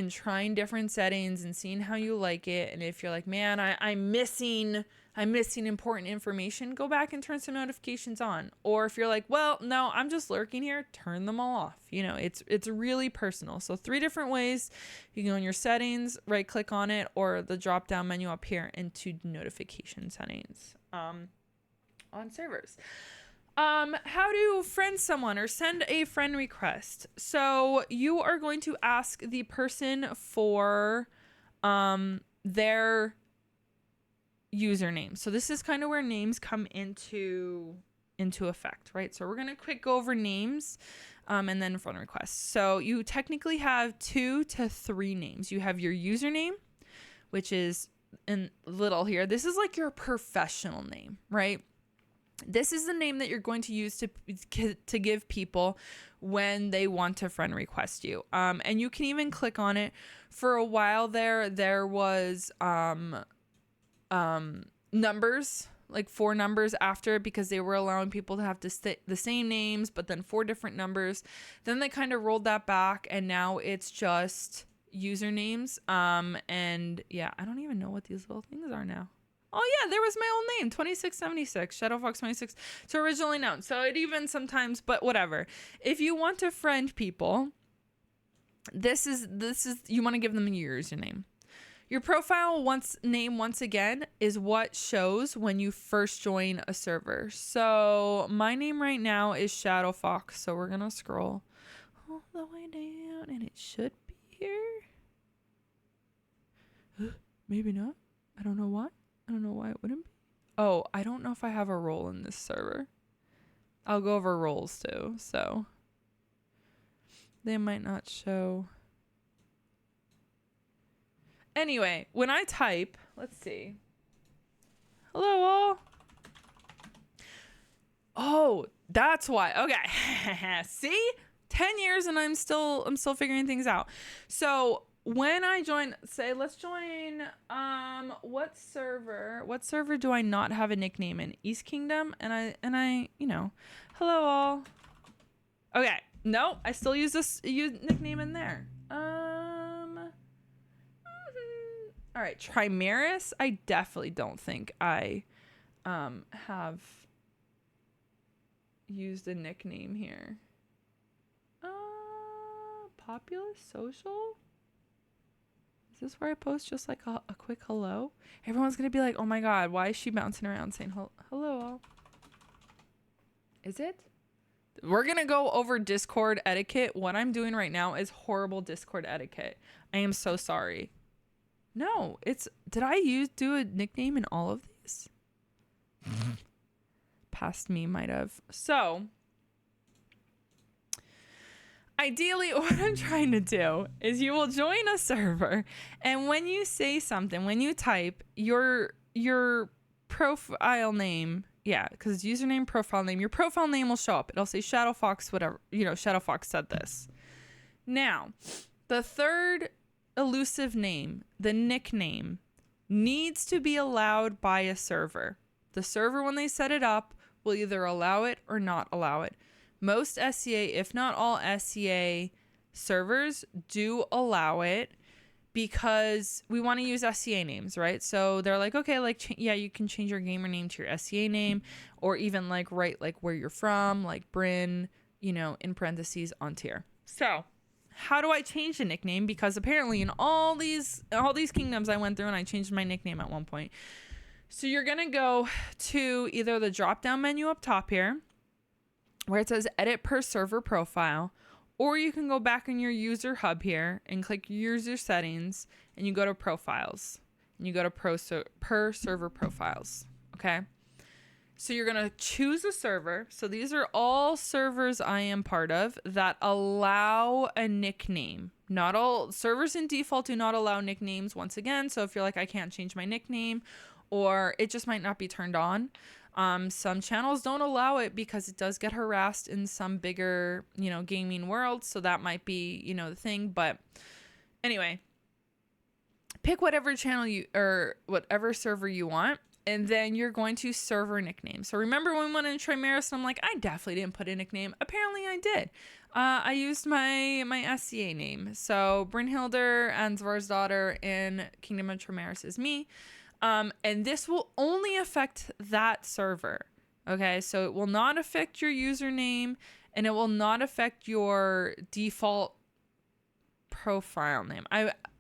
trying different settings and seeing how you like it. And if you're like, man, I'm missing important information, go back and turn some notifications on. Or if you're like, well, no, I'm just lurking here, turn them all off. It's really personal. So 3 different ways. You can go in your settings, right click on it, or the drop down menu up here into notification settings on servers. How to friend someone or send a friend request. So you are going to ask the person for their username. So this is kind of where names come into effect, right? So we're going to quick go over names and then friend requests. So you technically have 2 to 3 names. You have your username, which is in little here. This is like your professional name, right? This is the name that you're going to use to give people when they want to friend request you. And you can even click on it. For a while there was numbers, like 4 numbers after it, because they were allowing people to have the same names, but then 4 different numbers. Then they kind of rolled that back, and now it's just usernames. And yeah, I don't even know what these little things are now. Oh yeah, there was my old name, 2676, ShadowFox26. So originally known. So it even sometimes, but whatever. If you want to friend people, this is you want to give them your username. Your profile name once again is what shows when you first join a server. So my name right now is ShadowFox. So we're gonna scroll all the way down, and it should be here. Maybe not. I don't know why. I don't know why it wouldn't be. Oh, I don't know if I have a role in this server. I'll go over roles too, so they might not show. Anyway, when I type, let's see. Hello all. Oh, that's why. Okay. See? 10 years and I'm still figuring things out. So when I join, say, let's join, what server do I not have a nickname in? East Kingdom, and I, hello all. Okay, no, I still use this nickname in there. All right, Trimaris, I definitely don't think I, have used a nickname here. Populous Social? Is this where I post just like a quick hello? Everyone's gonna be like, oh my god, why is she bouncing around saying hello all? Is it? We're gonna go over Discord etiquette. What I'm doing right now is horrible Discord etiquette. I am so sorry. No, did I do a nickname in all of these? Past me might have. So ideally, what I'm trying to do is you will join a server, and when you say something, when you type your profile name, yeah, because username, profile name, your profile name will show up. It'll say ShadowFox, whatever, ShadowFox said this. Now, the third elusive name, the nickname, needs to be allowed by a server. The server, when they set it up, will either allow it or not allow it. Most SCA, if not all SCA servers, do allow it because we want to use SCA names, right? So they're like, okay, like, yeah, you can change your gamer name to your SCA name, or even like write like where you're from, like Bryn, you know, in parentheses on tier. So how do I change the nickname? Because apparently in all these kingdoms I went through, and I changed my nickname at one point. So you're going to go to either the drop down menu up top here, where it says edit per server profile, or you can go back in your user hub here and click user settings, and you go to profiles, and you go to per server profiles. Okay. So you're going to choose a server. So these are all servers I am part of that allow a nickname. Not all servers in default do not allow nicknames once again. So if you're like, I can't change my nickname, or it just might not be turned on. Some channels don't allow it because it does get harassed in some bigger, you know, gaming worlds. So that might be, you know, the thing. But anyway, pick whatever channel or whatever server you want. And then you're going to server nickname. So remember when we went in Trimaris and I'm like, I definitely didn't put a nickname. Apparently I did. I used my SCA name. So Brynhilder Ansvar's daughter in Kingdom of Trimaris is me. And this will only affect that server. Okay, so it will not affect your username, and it will not affect your default profile name.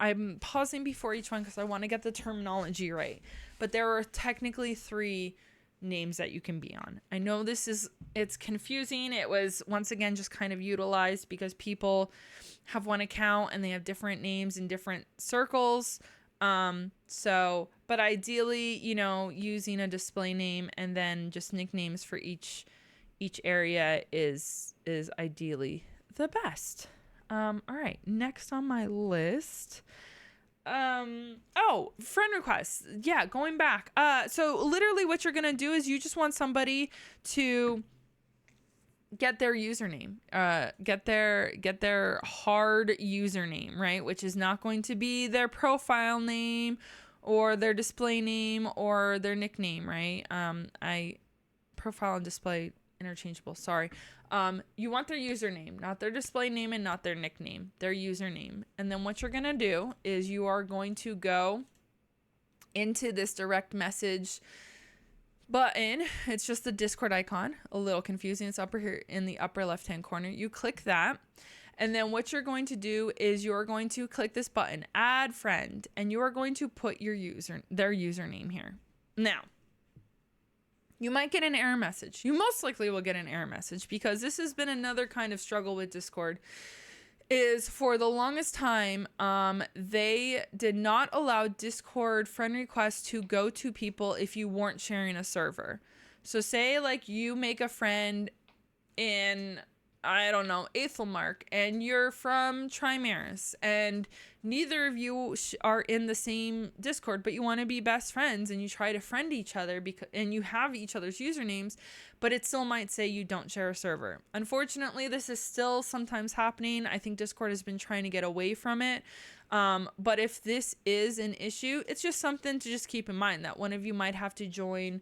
I'm pausing before each one because I want to get the terminology right. But there are technically 3 names that you can be on. I know it's confusing. It was once again just kind of utilized because people have one account and they have different names in different circles. But ideally, you know, using a display name and then just nicknames for each area is ideally the best. All right, next on my list. Friend requests. Yeah, going back. So literally what you're going to do is you just want somebody to get their username, get their hard username, right? Which is not going to be their profile name or their display name or their nickname, right? Profile and display interchangeable. Sorry. You want their username, not their display name and not their nickname, their username. And then what you're going to do is you are going to go into this direct message button. It's just the Discord icon, a little confusing. It's up here in the upper left hand corner. You click that, and then what you're going to do is you're going to click this button, add friend, and you are going to put their username here. Now you might get an error message. You most likely will get an error message because this has been another kind of struggle with Discord. Is for the longest time, they did not allow Discord friend requests to go to people if you weren't sharing a server. So say like you make a friend in, I don't know, Aethelmark, and you're from Trimaris, and neither of you are in the same Discord, but you want to be best friends, and you try to friend each other and you have each other's usernames, but it still might say you don't share a server. Unfortunately, this is still sometimes happening. I think Discord has been trying to get away from it. But if this is an issue, it's just something to just keep in mind that one of you might have to join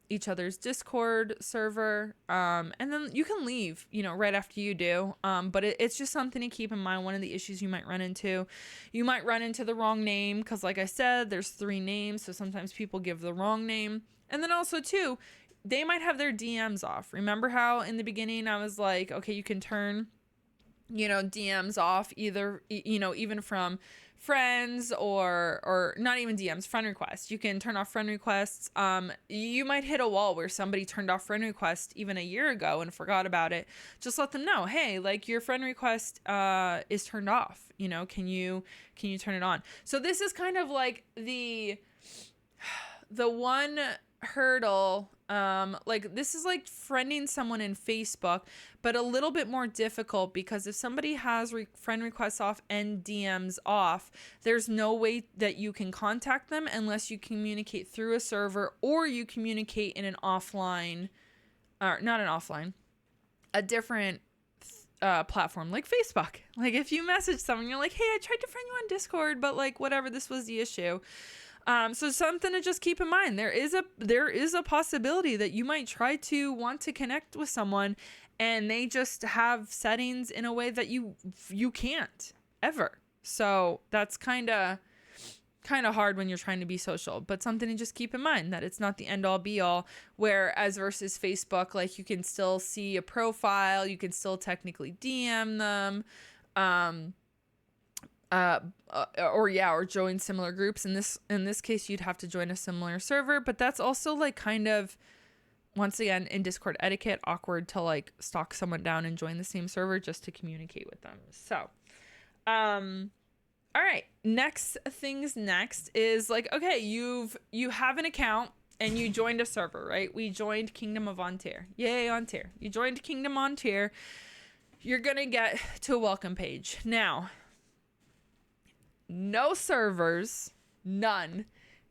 each other's Discord server, and then you can leave, you know, right after you do. But it's just something to keep in mind. One of the issues you might run into the wrong name, because like I said, there's 3 names, so sometimes people give the wrong name. And then also too, they might have their DMs off. Remember how in the beginning I was like, okay, you can turn, you know, DMs off, either, you know, even from friends or not even DMs, friend requests. You can turn off friend requests. You might hit a wall where somebody turned off friend request even a year ago and forgot about it. Just let them know, hey, like your friend request is turned off. You know, can you turn it on? So this is kind of like the one hurdle. Like this is like friending someone in Facebook, but a little bit more difficult because if somebody has friend requests off and DMs off, there's no way that you can contact them unless you communicate through a server or you communicate in an offline, or not an offline, a different platform like Facebook. Like if you message someone, you're like, hey, I tried to friend you on Discord, but like whatever, this was the issue. So something to just keep in mind. There is a possibility that you might try to want to connect with someone and they just have settings in a way that you can't ever. So that's kind of hard when you're trying to be social, but something to just keep in mind, that it's not the end all be all, whereas versus Facebook, like you can still see a profile, you can still technically DM them, or join similar groups. In this case, you'd have to join a similar server, but that's also like kind of, once again, in Discord etiquette, awkward to like stalk someone down and join the same server just to communicate with them. So, all right, next is like, okay, you have an account and you joined a server, right? We joined Kingdom of Ontaire. Yay, Ontaire. You joined Kingdom Ontaire. You're going to get to a welcome page. Now, no servers, none,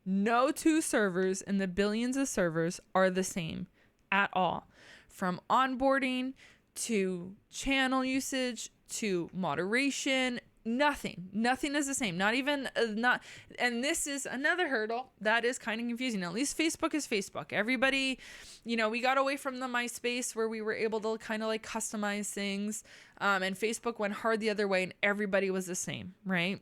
no two servers in the billions of servers are the same at all. From onboarding to channel usage to moderation, nothing is the same. And this is another hurdle that is kind of confusing. At least Facebook is Facebook. Everybody, we got away from the MySpace where we were able to kind of like customize things. And Facebook went hard the other way and everybody was the same, right?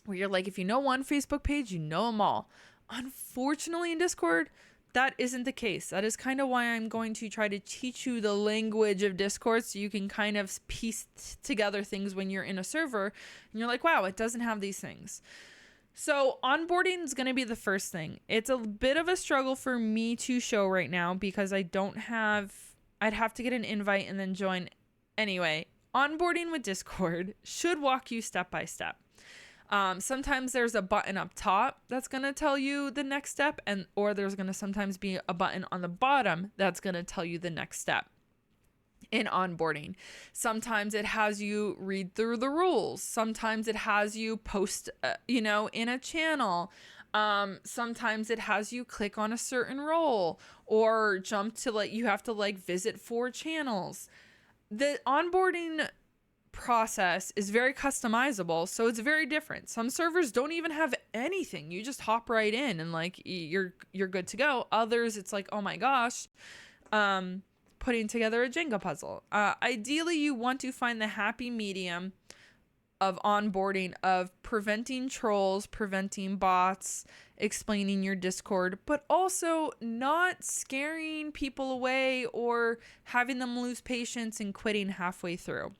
Where you're like, if you know one Facebook page, you know them all. Unfortunately, in Discord, that isn't the case. That is kind of why I'm going to try to teach you the language of Discord so you can kind of piece together things when you're in a server and you're like, wow, it doesn't have these things. So onboarding is going to be the first thing. It's a bit of a struggle for me to show right now because I'd have to get an invite and then join. Anyway, onboarding with Discord should walk you step by step. Sometimes there's a button up top that's going to tell you the next step, or there's going to sometimes be a button on the bottom that's going to tell you the next step in onboarding. Sometimes it has you read through the rules. Sometimes it has you post, in a channel. Sometimes it has you click on a certain role or jump to you have to visit 4 channels. The onboarding process is very customizable, so it's very different. Some servers don't even have anything. You just hop right in and you're good to go. Others, it's like, oh my gosh, putting together a Jenga puzzle. Ideally, you want to find the happy medium of onboarding, of preventing trolls, preventing bots, explaining your Discord, but also not scaring people away or having them lose patience and quitting halfway through.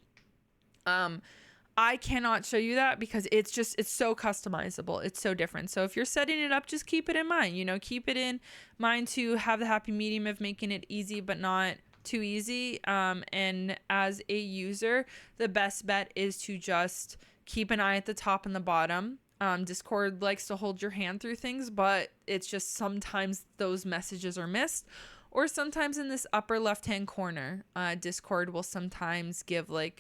I cannot show you that because it's so customizable. It's so different. So if you're setting it up, just keep it in mind, keep it in mind to have the happy medium of making it easy, but not too easy. And as a user, the best bet is to just keep an eye at the top and the bottom. Discord likes to hold your hand through things, but it's just sometimes those messages are missed. Or sometimes in this upper left-hand corner, Discord will sometimes give a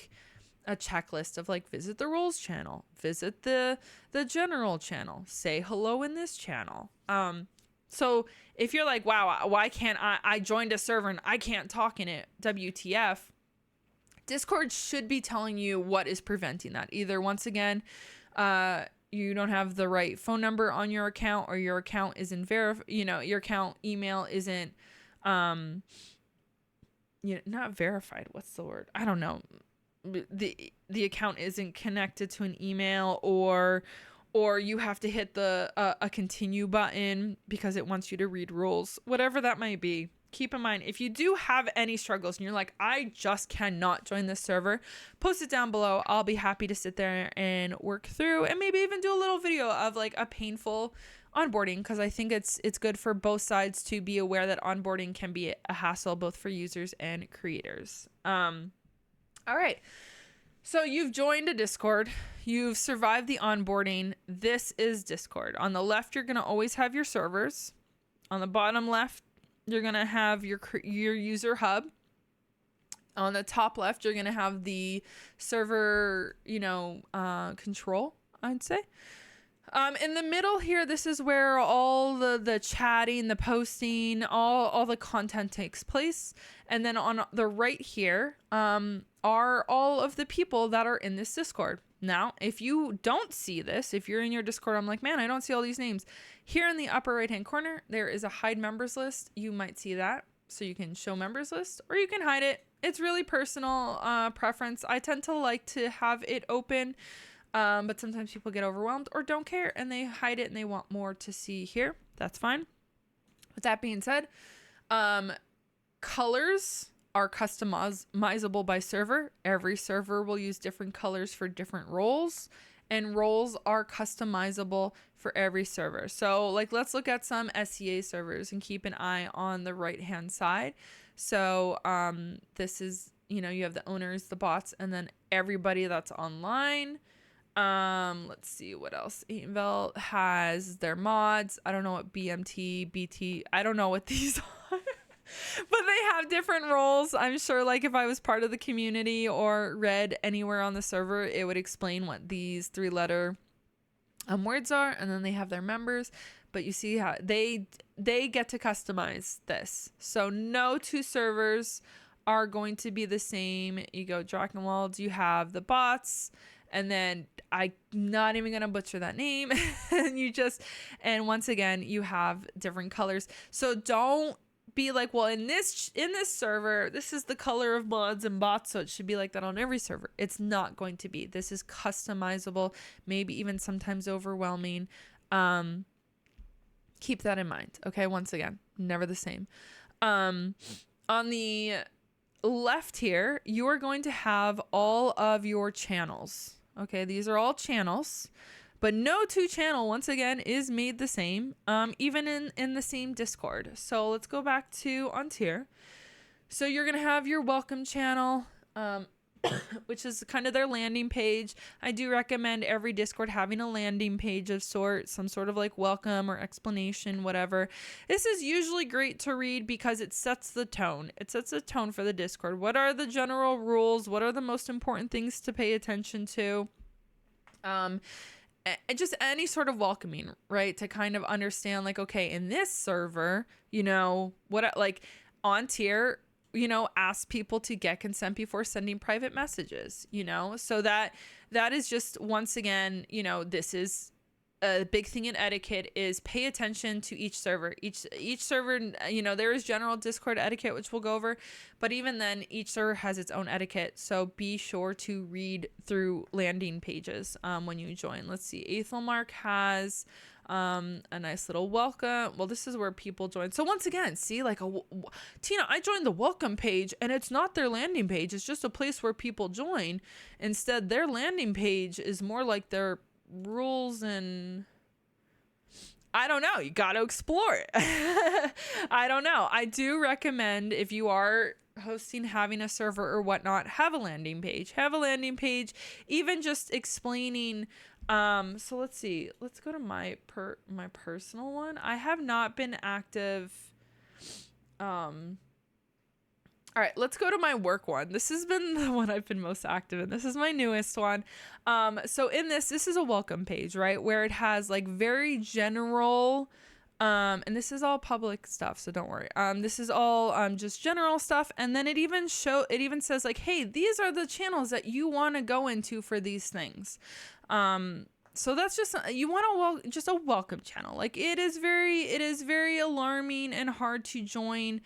checklist of visit the rules channel, visit the general channel, say hello in this channel. So if you're like, wow, why can't I joined a server and I can't talk in it, WTF, Discord should be telling you what is preventing that. Either once again, you don't have the right phone number on your account, or your account isn't your account email isn't not verified. What's the word? I don't know. The account isn't connected to an email, or you have to hit the a continue button because it wants you to read rules, whatever that might be. Keep in mind, if you do have any struggles and you're like, I just cannot join this server, post it down below. I'll be happy to sit there and work through and maybe even do a little video of a painful onboarding, because I think it's good for both sides to be aware that onboarding can be a hassle both for users and creators. All right. So you've joined a Discord. You've survived the onboarding. This is Discord. On the left, you're going to always have your servers. On the bottom left, you're going to have your user hub. On the top left, you're going to have the server, control, I'd say. In the middle here, this is where all the chatting, the posting, all the content takes place. And then on the right here, are all of the people that are in this Discord. Now, if you don't see this, if you're in your Discord, I'm like, man, I don't see all these names. Here in the upper right-hand corner, there is a hide members list. You might see that. So you can show members list or you can hide it. It's really personal preference. I tend to like to have it open, but sometimes people get overwhelmed or don't care and they hide it and they want more to see here. That's fine. With that being said, colors are customizable by server. Every server will use different colors for different roles, and roles are customizable for every server. So like, let's look at some SCA servers and keep an eye on the right hand side. So this is, you know, you have the owners, the bots, and then everybody that's online. Let's see what else. Ainvel has their mods. I don't know what BMT, BT, I don't know what these are. But they have different roles. I'm sure like if I was part of the community or read anywhere on the server, it would explain what these 3-letter words are, and then they have their members. But you see how they get to customize this. So no two servers are going to be the same. You go Drachenwald, you have the bots, and then I'm not even gonna butcher that name. and once again, you have different colors. So don't be like, well, in this server, this is the color of mods and bots, so it should be like that on every server. It's not going to be. This is customizable, maybe even sometimes overwhelming. Keep that in mind. Okay, once again, never the same. On the left here, you are going to have all of your channels. Okay, these are all channels. But no two channel, once again, is made the same, even in the same Discord. So let's go back to on tier. So you're going to have your welcome channel, which is kind of their landing page. I do recommend every Discord having a landing page of sorts, some sort of like welcome or explanation, whatever. This is usually great to read because it sets the tone. It sets the tone for the Discord. What are the general rules? What are the most important things to pay attention to? Just any sort of welcoming, right? To kind of understand like, okay, in this server, you know, what like on tier, you know, ask people to get consent before sending private messages, you know, so that is just, once again, you know, this is a big thing in etiquette is pay attention to each server. Each server, you know, there is general Discord etiquette, which we'll go over, but even then each server has its own etiquette. So be sure to read through landing pages when you join. Let's see. Aethelmark has a nice little welcome. Well, this is where people join. So once again, see, like Tina, I joined the welcome page and it's not their landing page. It's just a place where people join. Instead, their landing page is more like their rules, and I don't know, you got to explore it. I don't know. I do recommend, if you are hosting, having a server or whatnot, have a landing page, even just explaining. So let's see, let's go to my personal one. I have not been active. All right, let's go to my work one. This has been the one I've been most active in. This is my newest one. So in this is a welcome page, right? Where it has like very general, and this is all public stuff, so don't worry. This is all just general stuff. And then it even says like, hey, these are the channels that you want to go into for these things. So that's just, you want just a welcome channel. Like it is very alarming and hard to join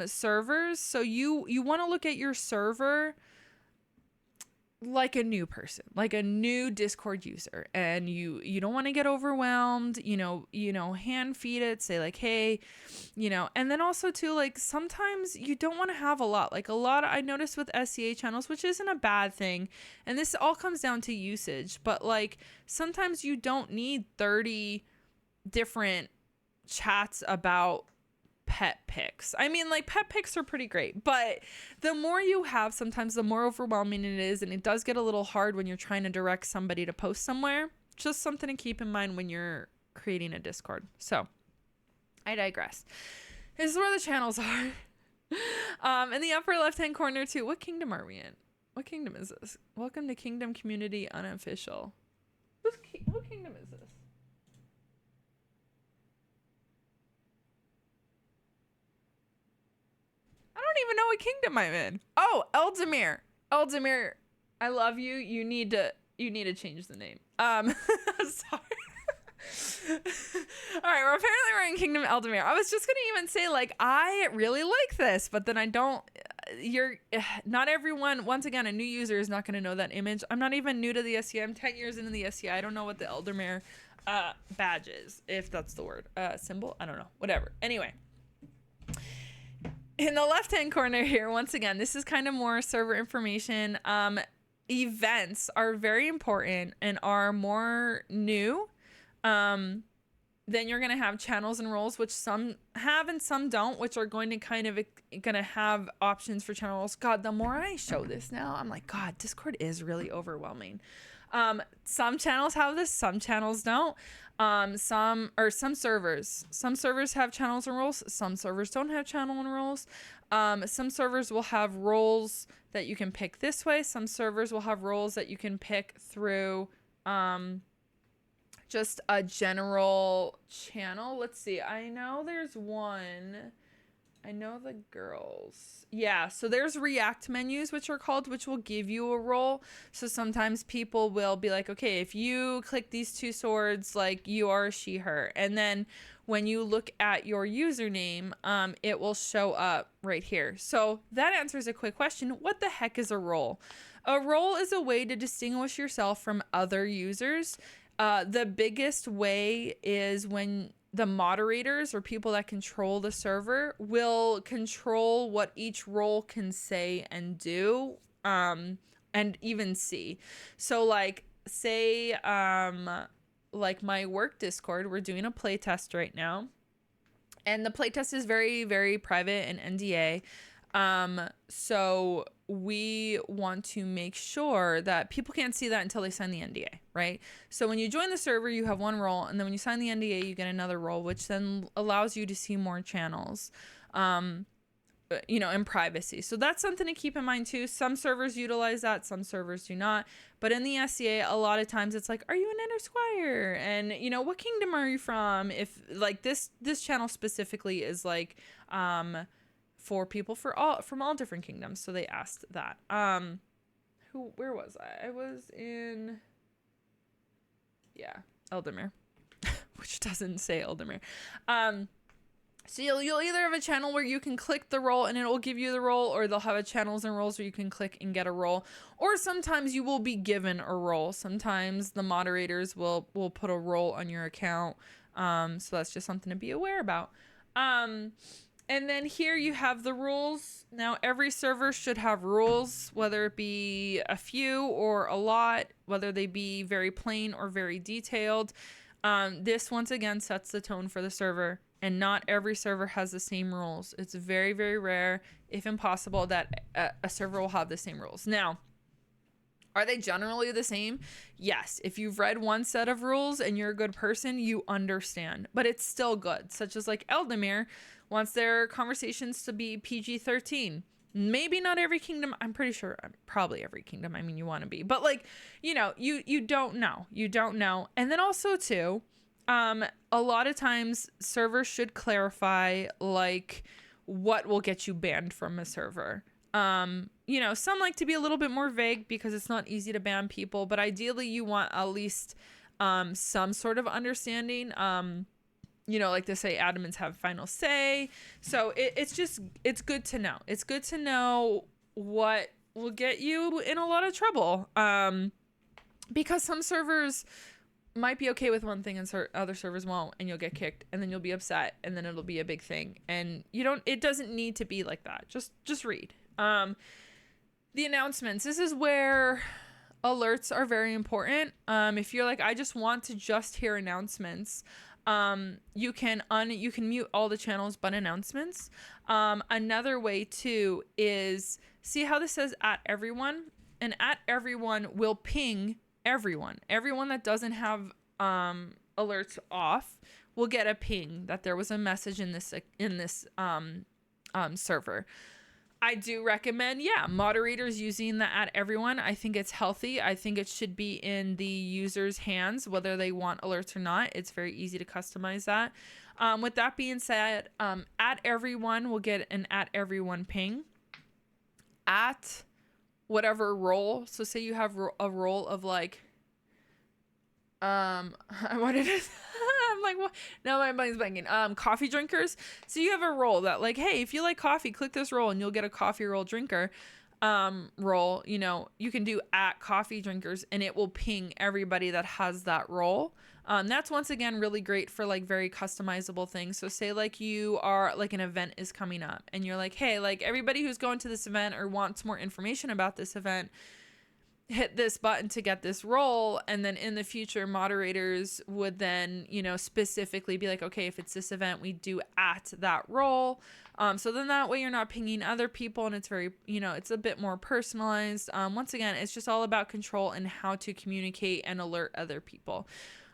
servers. So you want to look at your server like a new person, like a new Discord user, and you don't want to get overwhelmed, you know, hand feed it, say like, hey, you know, and then also too, like sometimes you don't want to have a lot I noticed with SCA channels, which isn't a bad thing, and this all comes down to usage, but like sometimes you don't need 30 different chats about pet pics. I mean, like pet pics are pretty great, but the more you have, sometimes the more overwhelming it is, and it does get a little hard when you're trying to direct somebody to post somewhere. Just something to keep in mind when you're creating a Discord. So I digress. This is where the channels are. In the upper left hand corner too. What kingdom are we in? What kingdom is this? Welcome to Kingdom Community Unofficial. What kingdom is this? I don't even know what kingdom I'm in. Oh, Eldamir. Eldamir, I love you. You need to change the name. Sorry. All right, we're in Kingdom Eldamir. I was just gonna even say, like, I really like this, but then I don't. Not everyone. Once again, a new user is not gonna know that image. I'm not even new to the SCA. I'm 10 years into the SCA. I don't know what the Eldamir badge is, if that's the word. Symbol. I don't know. Whatever. Anyway. In the left-hand corner here, once again, this is kind of more server information. Events are very important and are more new. Then you're going to have channels and roles, which some have and some don't, which are going to have options for channels. God, the more I show this now, I'm like, God, Discord is really overwhelming. Some channels have this, some channels don't. Some servers have channels and roles. Some servers don't have channel and roles. Some servers will have roles that you can pick this way. Some servers will have roles that you can pick through, just a general channel. Let's see. I know there's one. I know the girls. Yeah, so there's react menus, which will give you a role. So sometimes people will be like, okay, if you click these two swords, like, you are a she, her. And then when you look at your username, it will show up right here. So that answers a quick question. What the heck is a role? A role is a way to distinguish yourself from other users. The biggest way is when the moderators or people that control the server will control what each role can say and do, and even see. So like, say, like my work Discord, we're doing a playtest right now, and the playtest is very, very private and NDA. So we want to make sure that people can't see that until they sign the NDA, right? So when you join the server, you have one role, and then when you sign the NDA, you get another role, which then allows you to see more channels, in privacy. So that's something to keep in mind too. Some servers utilize that, some servers do not. But in the SCA, a lot of times it's like, are you an Ender Squire? And what kingdom are you from? If like this channel specifically is like, for people from all different kingdoms, so they asked that. Where was I? I was in, Eldamir, which doesn't say Eldamir. So you'll either have a channel where you can click the role and it will give you the role, or they'll have a channels and roles where you can click and get a role, or sometimes you will be given a role. Sometimes the moderators will put a role on your account. So that's just something to be aware about. And then here you have the rules. Now, every server should have rules, whether it be a few or a lot, whether they be very plain or very detailed. This, once again, sets the tone for the server, and not every server has the same rules. It's very, very rare, if impossible, that a server will have the same rules. Now, are they generally the same? Yes. If you've read one set of rules and you're a good person, you understand. But it's still good. Such as like Eldamir wants their conversations to be PG-13. Maybe not every kingdom. I'm pretty sure probably every kingdom. I mean, you want to be. But like, you don't know. You don't know. And then also too, a lot of times servers should clarify like what will get you banned from a server. Some like to be a little bit more vague because it's not easy to ban people, but ideally you want at least some sort of understanding. Like they say, admins have final say. So it's good to know. It's good to know what will get you in a lot of trouble. Because some servers might be okay with one thing and other servers won't, and you'll get kicked, and then you'll be upset, and then it'll be a big thing. And it doesn't need to be like that. Just read. The announcements. This is where alerts are very important. If you're like, I just want to just hear announcements, you can mute all the channels but announcements. Another way too is, see how this says @everyone, and @everyone will ping everyone that doesn't have alerts off will get a ping that there was a message in this server. I do recommend, moderators using the @everyone. I think it's healthy. I think it should be in the user's hands, whether they want alerts or not. It's very easy to customize that. With that being said, @everyone will get an @everyone ping. whatever role. So say you have a role of like, what it is. I'm like, what? No, my mind's blanking. Coffee drinkers. So you have a role that like, hey, if you like coffee, click this role and you'll get a coffee roll drinker. Role, you know, you can do at coffee drinkers and it will ping everybody that has that role. That's once again really great for like very customizable things. So say like you are like an event is coming up and you're like, hey, like everybody who's going to this event or wants more information about this event, hit this button to get this role. And then in the future, moderators would then, you know, specifically be like, okay, if it's this event, we do at that role. So then that way you're not pinging other people and it's very, you know, it's a bit more personalized. Once again, it's just all about control and how to communicate and alert other people.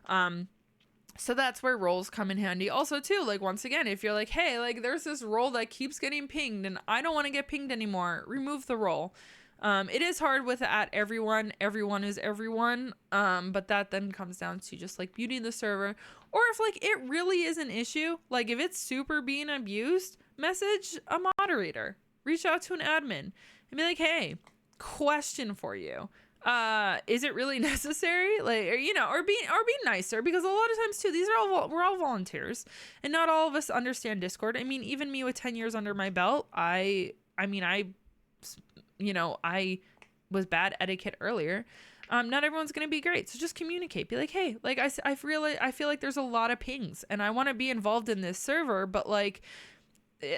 So that's where roles come in handy. Also too, like once again, if you're like, hey, like there's this role that keeps getting pinged and I don't want to get pinged anymore, remove the role. It is hard with at everyone is everyone. But that then comes down to just like muting the server, or if like it really is an issue, like if it's super being abused, message a moderator, reach out to an admin and be like, hey, question for you. Is it really necessary? Like, or, you know, or be nicer, because a lot of times too, we're all volunteers and not all of us understand Discord. I mean, even me with 10 years under my belt, I was bad etiquette earlier. Not everyone's going to be great. So just communicate. Be like, hey, like I feel like there's a lot of pings and I want to be involved in this server, but like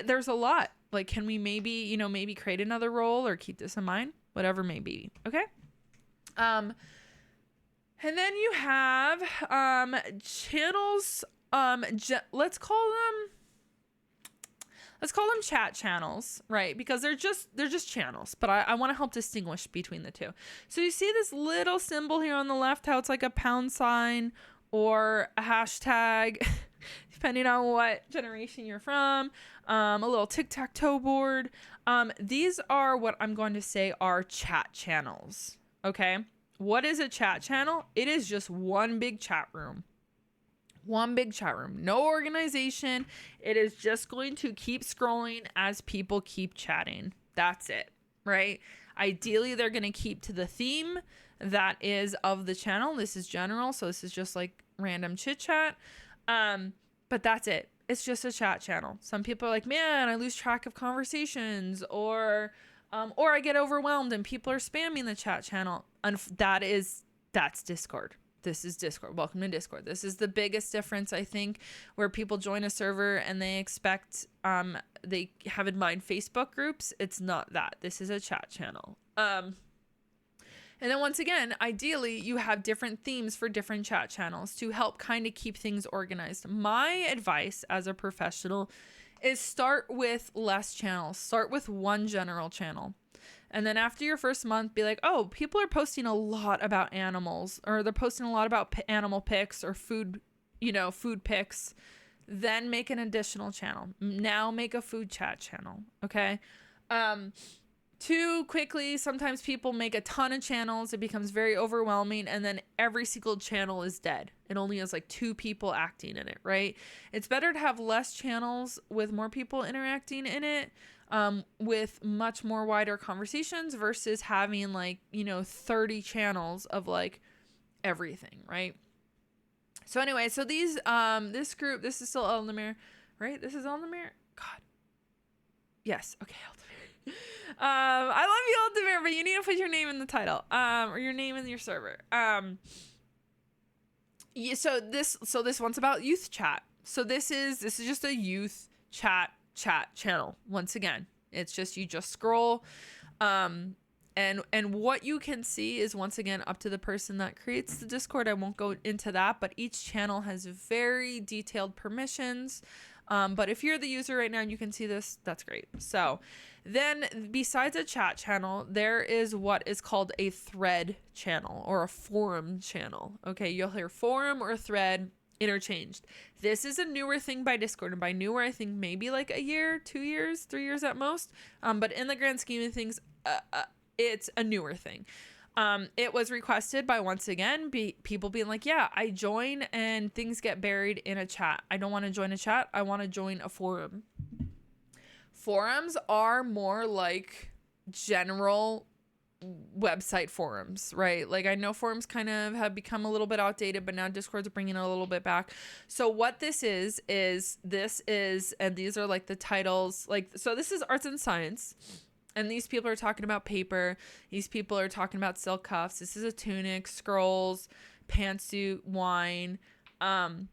there's a lot. Like, can we maybe create another role or keep this in mind? Whatever may be. Okay. And then you have channels. Let's call them chat channels, right? Because they're just channels, but I want to help distinguish between the two. So you see this little symbol here on the left, how it's like a pound sign or a hashtag, depending on what generation you're from, a little tic-tac-toe board. These are what I'm going to say are chat channels, okay? What is a chat channel? It is just one big chat room. One big chat room, no organization. It is just going to keep scrolling as people keep chatting. That's it, right? Ideally, they're going to keep to the theme that is of the channel. This is general, so this is just like random chit chat. But that's it. It's just a chat channel. Some people are like, man, I lose track of conversations, or I get overwhelmed and people are spamming the chat channel. And that's Discord. This is Discord. Welcome to Discord. This is the biggest difference, I think, where people join a server and they expect, they have in mind Facebook groups. It's not that. This is a chat channel. And then once again, ideally, you have different themes for different chat channels to help kind of keep things organized. My advice as a professional is start with less channels. Start with one general channel. And then after your first month, be like, oh, people are posting a lot about animals, or they're posting a lot about animal pics or food pics. Then make an additional channel. Now make a food chat channel. Okay. Too quickly, sometimes people make a ton of channels. It becomes very overwhelming. And then every single channel is dead. It only has like 2 people acting in it, right? It's better to have less channels with more people interacting in it. With much more wider conversations versus having 30 channels of like everything, right? So anyway, so these, this group, this is still Eldemir, right? This is Eldemir. God. Yes. Okay. Eldemir. I love you, Eldemir, but you need to put your name in the title, or your name in your server. Yeah, so this one's about youth chat. So this is just a youth chat channel. Once again, it's just, you just scroll, and what you can see is once again up to the person that creates the Discord. I won't go into that, but each channel has very detailed permissions. But if you're the user right now and you can see this, that's great. So then besides a chat channel, there is what is called a thread channel or a forum channel. Okay, you'll hear forum or thread interchanged. This is a newer thing by Discord, and by newer, I think maybe like a year, 2 years, 3 years at most. But in the grand scheme of things, it's a newer thing. It was requested by, once again, people being like, yeah, I join and things get buried in a chat. I don't want to join a chat. I want to join a forum. Forums are more like general website forums, right? Like I know forums kind of have become a little bit outdated, but now Discord's bringing it a little bit back. So what this is, and these are like the titles, like, so this is arts and science. And these people are talking about paper. These people are talking about silk cuffs. This is a tunic, scrolls, pantsuit, wine. And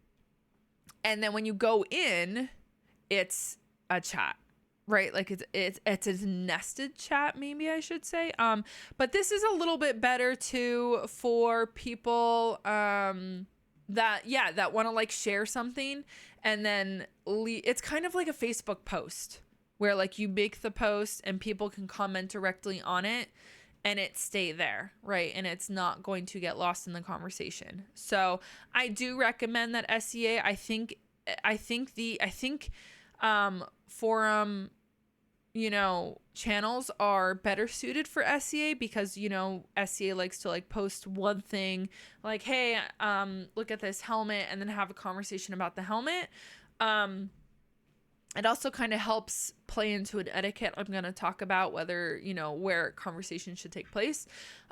then when you go in, it's a chat. Right, like it's a nested chat, maybe I should say. But this is a little bit better too for people that want to like share something, and then it's kind of like a Facebook post where like you make the post and people can comment directly on it, and it stay there, right? And it's not going to get lost in the conversation. So I do recommend that SCA. I think forum, channels are better suited for SCA because, SCA likes to like post one thing like, hey, look at this helmet, and then have a conversation about the helmet. It also kind of helps play into an etiquette I'm going to talk about, whether, where conversation should take place.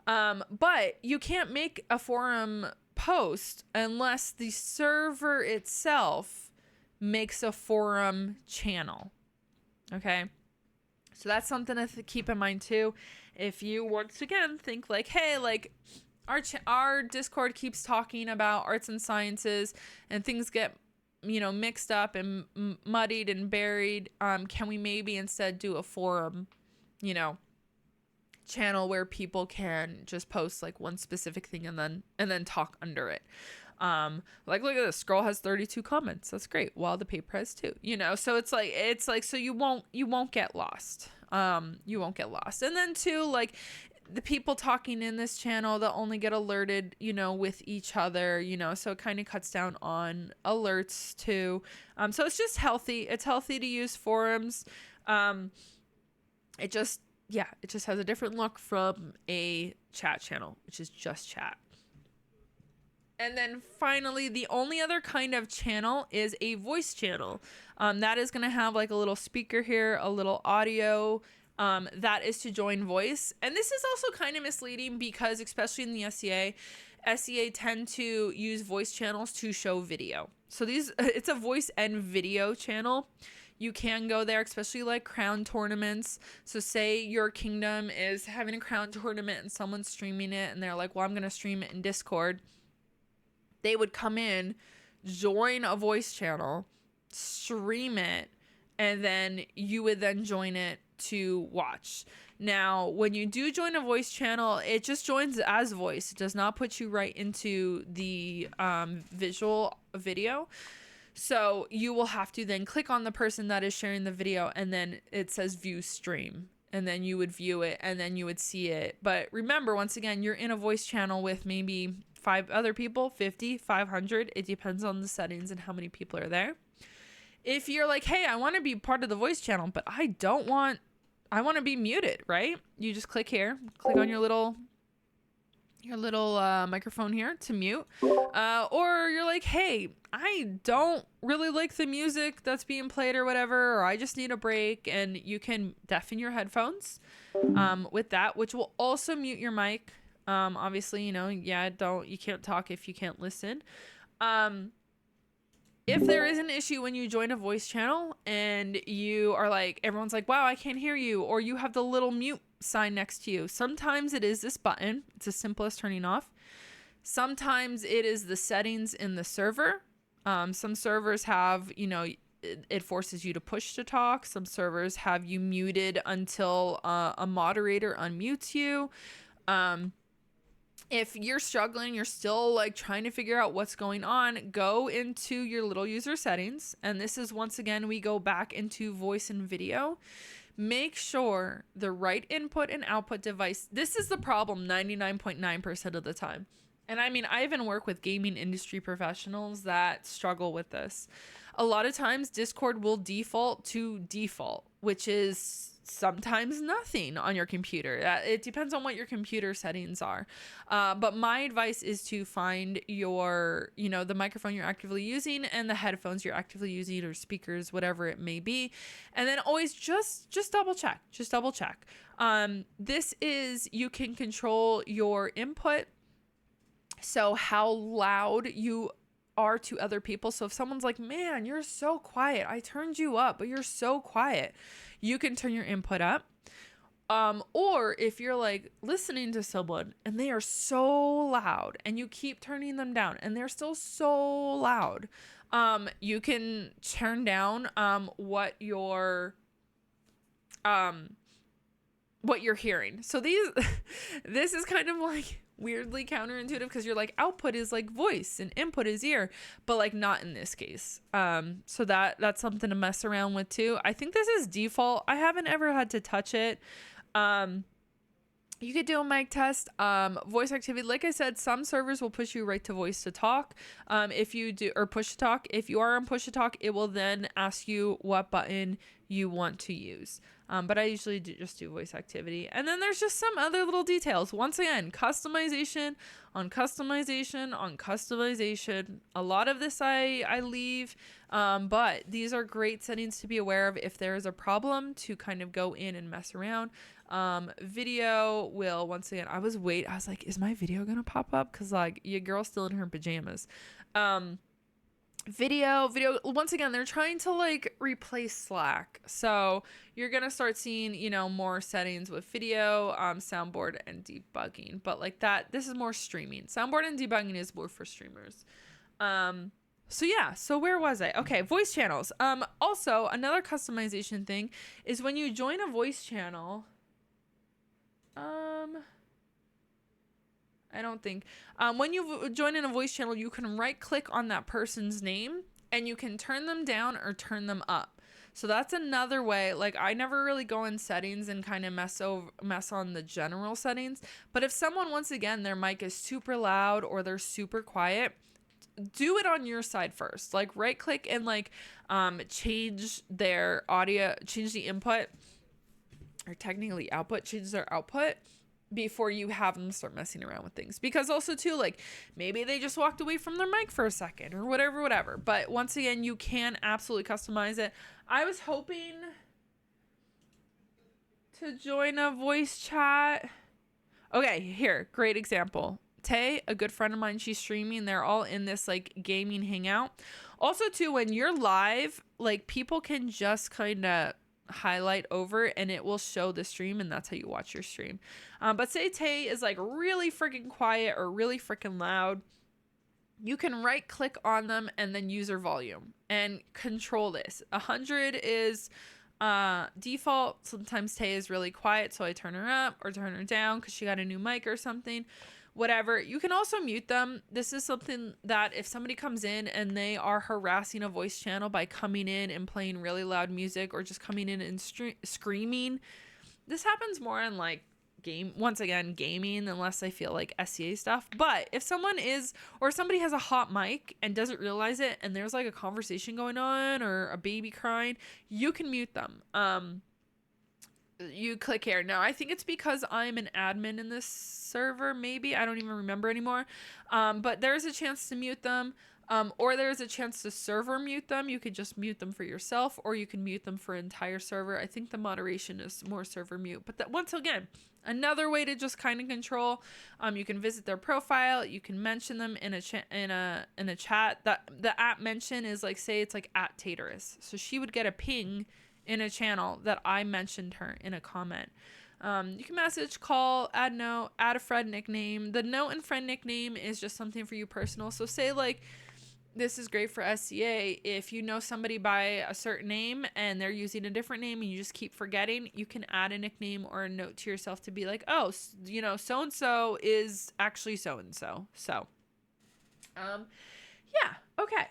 But you can't make a forum post unless the server itself makes a forum channel. Okay. So that's something to keep in mind too. If you once again think like, hey, like our Discord keeps talking about arts and sciences and things get, mixed up and muddied and buried. Can we maybe instead do a forum, channel where people can just post like one specific thing and then talk under it? Like, look at this, scroll has 32 comments. That's great. While the paper has 2, so it's like, so you won't get lost. You won't get lost. And then too, like the people talking in this channel, they'll only get alerted, with each other, so it kind of cuts down on alerts too. So it's just healthy. It's healthy to use forums. It just has a different look from a chat channel, which is just chat. And then finally, the only other kind of channel is a voice channel. That is going to have like a little speaker here, a little audio. That is to join voice. And this is also kind of misleading because especially in the SCA tend to use voice channels to show video. So it's a voice and video channel. You can go there, especially like crown tournaments. So say your kingdom is having a crown tournament and someone's streaming it and they're like, well, I'm going to stream it in Discord. They would come in, join a voice channel, stream it, and then you would then join it to watch. Now, when you do join a voice channel, it just joins as voice. It does not put you right into the visual video. So you will have to then click on the person that is sharing the video, and then it says view stream. And then you would view it, and then you would see it. But remember, once again, you're in a voice channel with maybe 5 other people, 50, 500. It depends on the settings and how many people are there. If you're like, hey, I want to be part of the voice channel, but I want to be muted, right? You just click here, click on your little microphone here to mute. Or you're like, hey, I don't really like the music that's being played or whatever, or I just need a break, and you can deafen your headphones with that, which will also mute your mic. Obviously, you can't talk if you can't listen. If there is an issue when you join a voice channel and you are like, everyone's like, wow, I can't hear you, or you have the little mute sign next to you. Sometimes it is this button. It's as simple as turning off. Sometimes it is the settings in the server. Some servers have, it forces you to push to talk. Some servers have you muted until a moderator unmutes you. If you're struggling, you're still like trying to figure out what's going on, go into your little user settings. And this is, once again, we go back into voice and video. Make sure the right input and output device. This is the problem 99.9% of the time. And I mean, I even work with gaming industry professionals that struggle with this. A lot of times Discord will default to default, which is sometimes nothing on your computer. It depends on what your computer settings are. But my advice is to find your, the microphone you're actively using and the headphones you're actively using, or speakers, whatever it may be. And then always just double check. This is, you can control your input. So how loud you are to other people. So if someone's like, man, you're so quiet, I turned you up, but you're so quiet, you can turn your input up. Or if you're like listening to someone and they are so loud and you keep turning them down and they're still so loud, you can turn down what you're hearing. So this is kind of like weirdly counterintuitive, because you're like, output is like voice and input is ear, but like not in this case. So that's something to mess around with too. I think this is default. I haven't ever had to touch it. You could do a mic test. Voice activity, like I said, some servers will push you right to voice to talk. If you do, or push to talk, if you are on push to talk, it will then ask you what button you want to use. But I usually just do voice activity. And then there's just some other little details. Once again, customization on customization on customization. A lot of this I leave, but these are great settings to be aware of if there is a problem, to kind of go in and mess around. Video will, once again, I was like, is my video gonna pop up? Because like, your girl's still in her pajamas. Video, once again, they're trying to like replace Slack, so you're gonna start seeing more settings with video, soundboard and debugging. But like that, this is more streaming. Soundboard and debugging is more for streamers. So where was I? Okay, voice channels. Also another customization thing is when you join a voice channel, I don't think. When you join in a voice channel, you can right click on that person's name and you can turn them down or turn them up. So that's another way. Like, I never really go in settings and kind of mess on the general settings. But if someone, once again, their mic is super loud or they're super quiet, do it on your side first. Like, right click and like change their audio, change the input, or technically output, change their output before you have them start messing around with things. Because also too, like, maybe they just walked away from their mic for a second or whatever. But once again, you can absolutely customize it. I was hoping to join a voice chat. Okay, here, great example. Tay, a good friend of mine, she's streaming. They're all in this like gaming hangout. Also too, when you're live, like, people can just kind of highlight over and it will show the stream, and that's how you watch your stream. But say Tay is like really freaking quiet or really freaking loud, you can right click on them and then user volume and control this. 100 is default. Sometimes Tay is really quiet, so I turn her up or turn her down because she got a new mic or something. Whatever. You can also mute them. This is something that if somebody comes in and they are harassing a voice channel by coming in and playing really loud music or just coming in and screaming, this happens more in like gaming, unless I feel like SCA stuff. But if someone is, or somebody has a hot mic and doesn't realize it, and there's like a conversation going on or a baby crying, you can mute them. You click here. Now, I think it's because I'm an admin in this server, maybe. I don't even remember anymore. But there's a chance to mute them, or there's a chance to server mute them. You could just mute them for yourself, or you can mute them for entire server. I think the moderation is more server mute. But that, once again, another way to just kind of control. You can visit their profile. You can mention them in a chat. That the at mention is like, say it's like at Taterus. So she would get a ping in a channel that I mentioned her in a comment. You can message, call, add note, add a friend nickname. The note and friend nickname is just something for you personal. So say like, this is great for SCA. If you know somebody by a certain name and they're using a different name and you just keep forgetting, you can add a nickname or a note to yourself to be like, oh, so-and-so is actually so-and-so. So, yeah, okay.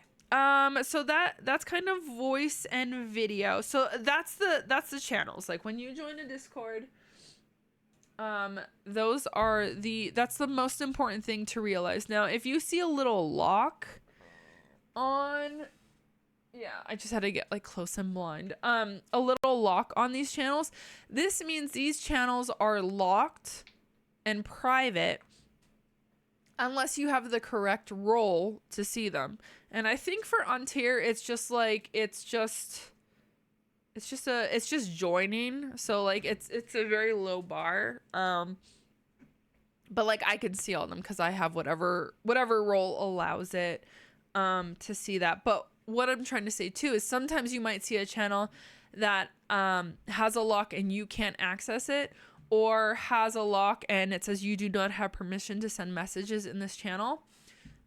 So that's kind of voice and video. So that's the channels. Like when you join a Discord, that's the most important thing to realize. Now, if you see a little lock on Yeah, I just had to get like close and blind. A little lock on these channels. This means these channels are locked and private unless you have the correct role to see them. And I think for Untier, it's just joining. So like it's a very low bar. But like I can see all of them because I have whatever role allows it to see that. But what I'm trying to say too is sometimes you might see a channel that has a lock and you can't access it, or has a lock and it says you do not have permission to send messages in this channel.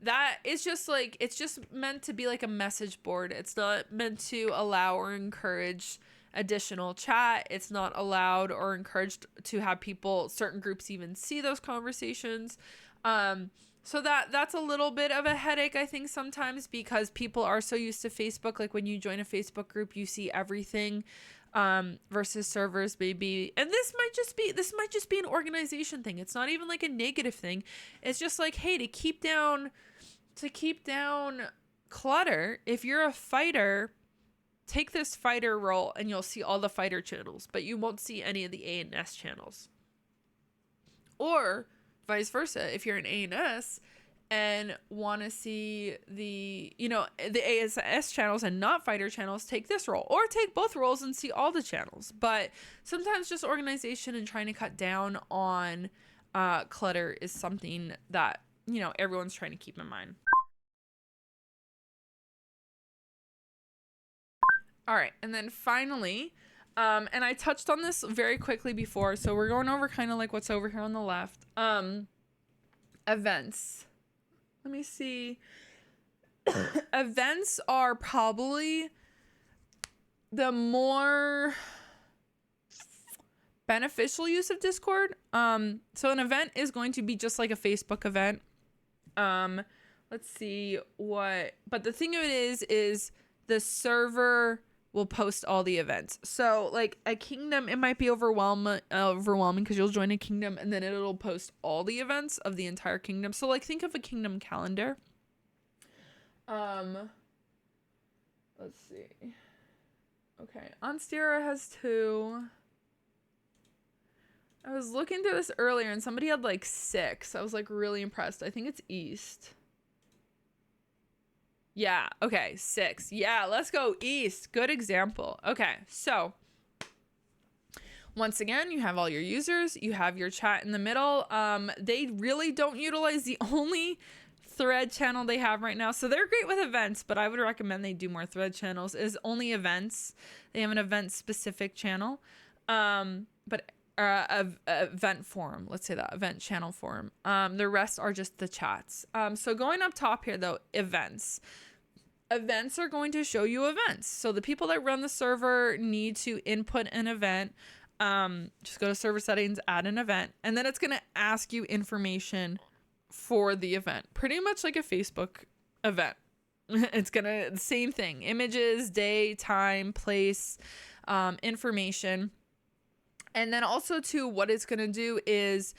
That is just like, it's just meant to be like a message board. It's not meant to allow or encourage additional chat. It's not allowed or encouraged to have people, certain groups even see those conversations. So that's a little bit of a headache, I think, sometimes, because people are so used to Facebook. Like when you join a Facebook group, you see everything, versus servers maybe. And this might just be an organization thing. It's not even like a negative thing. It's just like, hey, to keep down clutter, if you're a fighter, take this fighter role and you'll see all the fighter channels, but you won't see any of the A and S channels. Or vice versa, if you're an A&S and want to see the ASS channels and not fighter channels, take this role, or take both roles and see all the channels. But sometimes just organization and trying to cut down on clutter is something that, everyone's trying to keep in mind. All right, and then finally, and I touched on this very quickly before, so we're going over kind of like what's over here on the left. Events. Let me see. Events are probably the more beneficial use of Discord. So an event is going to be just like a Facebook event. Let's see but the thing of it is the server will post all the events. So like a kingdom, it might be overwhelming because you'll join a kingdom and then it'll post all the events of the entire kingdom. So like think of a kingdom calendar. Let's see. Okay, Onstera has 2. I was looking through this earlier and somebody had like 6. I was like really impressed. I think it's East. Yeah, okay, 6. Yeah, let's go East. Good example. Okay, so once again, you have all your users, you have your chat in the middle. They really don't utilize the only thread channel they have right now. So they're great with events, but I would recommend they do more thread channels. Is only events. They have an event specific channel. But event forum, let's say that, event channel forum. The rest are just the chats. So going up top here though, events are going to show you events. So the people that run the server need to input an event. Just go to server settings, add an event, and then it's going to ask you information for the event, pretty much like a Facebook event. It's gonna, same thing, images, day, time, place, information. And then also too, what it's going to do is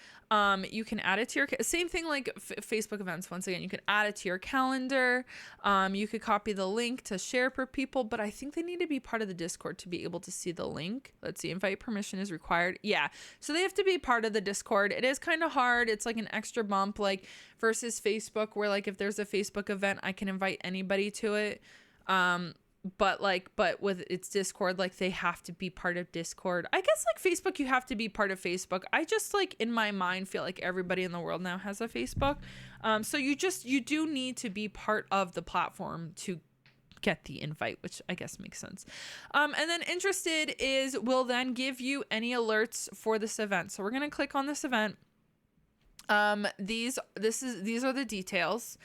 you can add it to your, same thing like Facebook events. Once again, you can add it to your calendar. You could copy the link to share for people, but I think they need to be part of the Discord to be able to see the link. Let's see, invite permission is required. Yeah, so they have to be part of the Discord. It is kind of hard. It's like an extra bump, like versus Facebook, where like if there's a Facebook event, I can invite anybody to it. But with its Discord, like they have to be part of Discord. I guess like Facebook, you have to be part of Facebook. I just like in my mind feel like everybody in the world now has a Facebook. So you do need to be part of the platform to get the invite, which I guess makes sense. And then interested will then give you any alerts for this event. So we're going to click on this event. These are the details.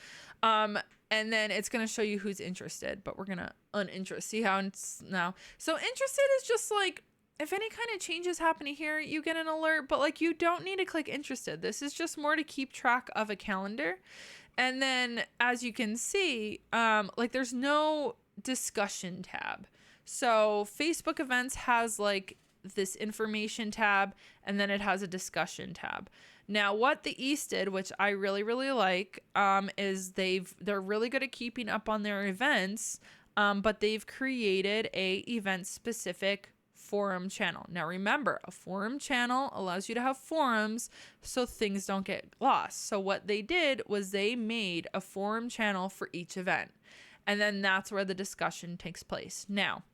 And then it's going to show you who's interested, but we're going to uninterest. See how it's now. So interested is just like, if any kind of changes happening here, you get an alert, but like you don't need to click interested. This is just more to keep track of a calendar. And then as you can see, like there's no discussion tab. So Facebook events has like this information tab, and then it has a discussion tab. Now, what the East did, which I really, really like, is they're really good at keeping up on their events. but they've created a event specific forum channel. Now remember, a forum channel allows you to have forums so things don't get lost. So what they did was they made a forum channel for each event. And then that's where the discussion takes place. Now,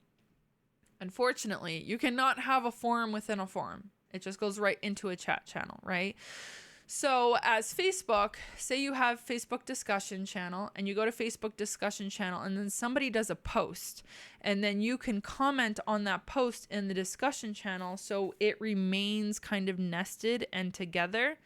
unfortunately, you cannot have a forum within a forum. It just goes right into a chat channel, right? So as Facebook, say you have Facebook discussion channel and you go to Facebook discussion channel and then somebody does a post and then you can comment on that post in the discussion channel so it remains kind of nested and together.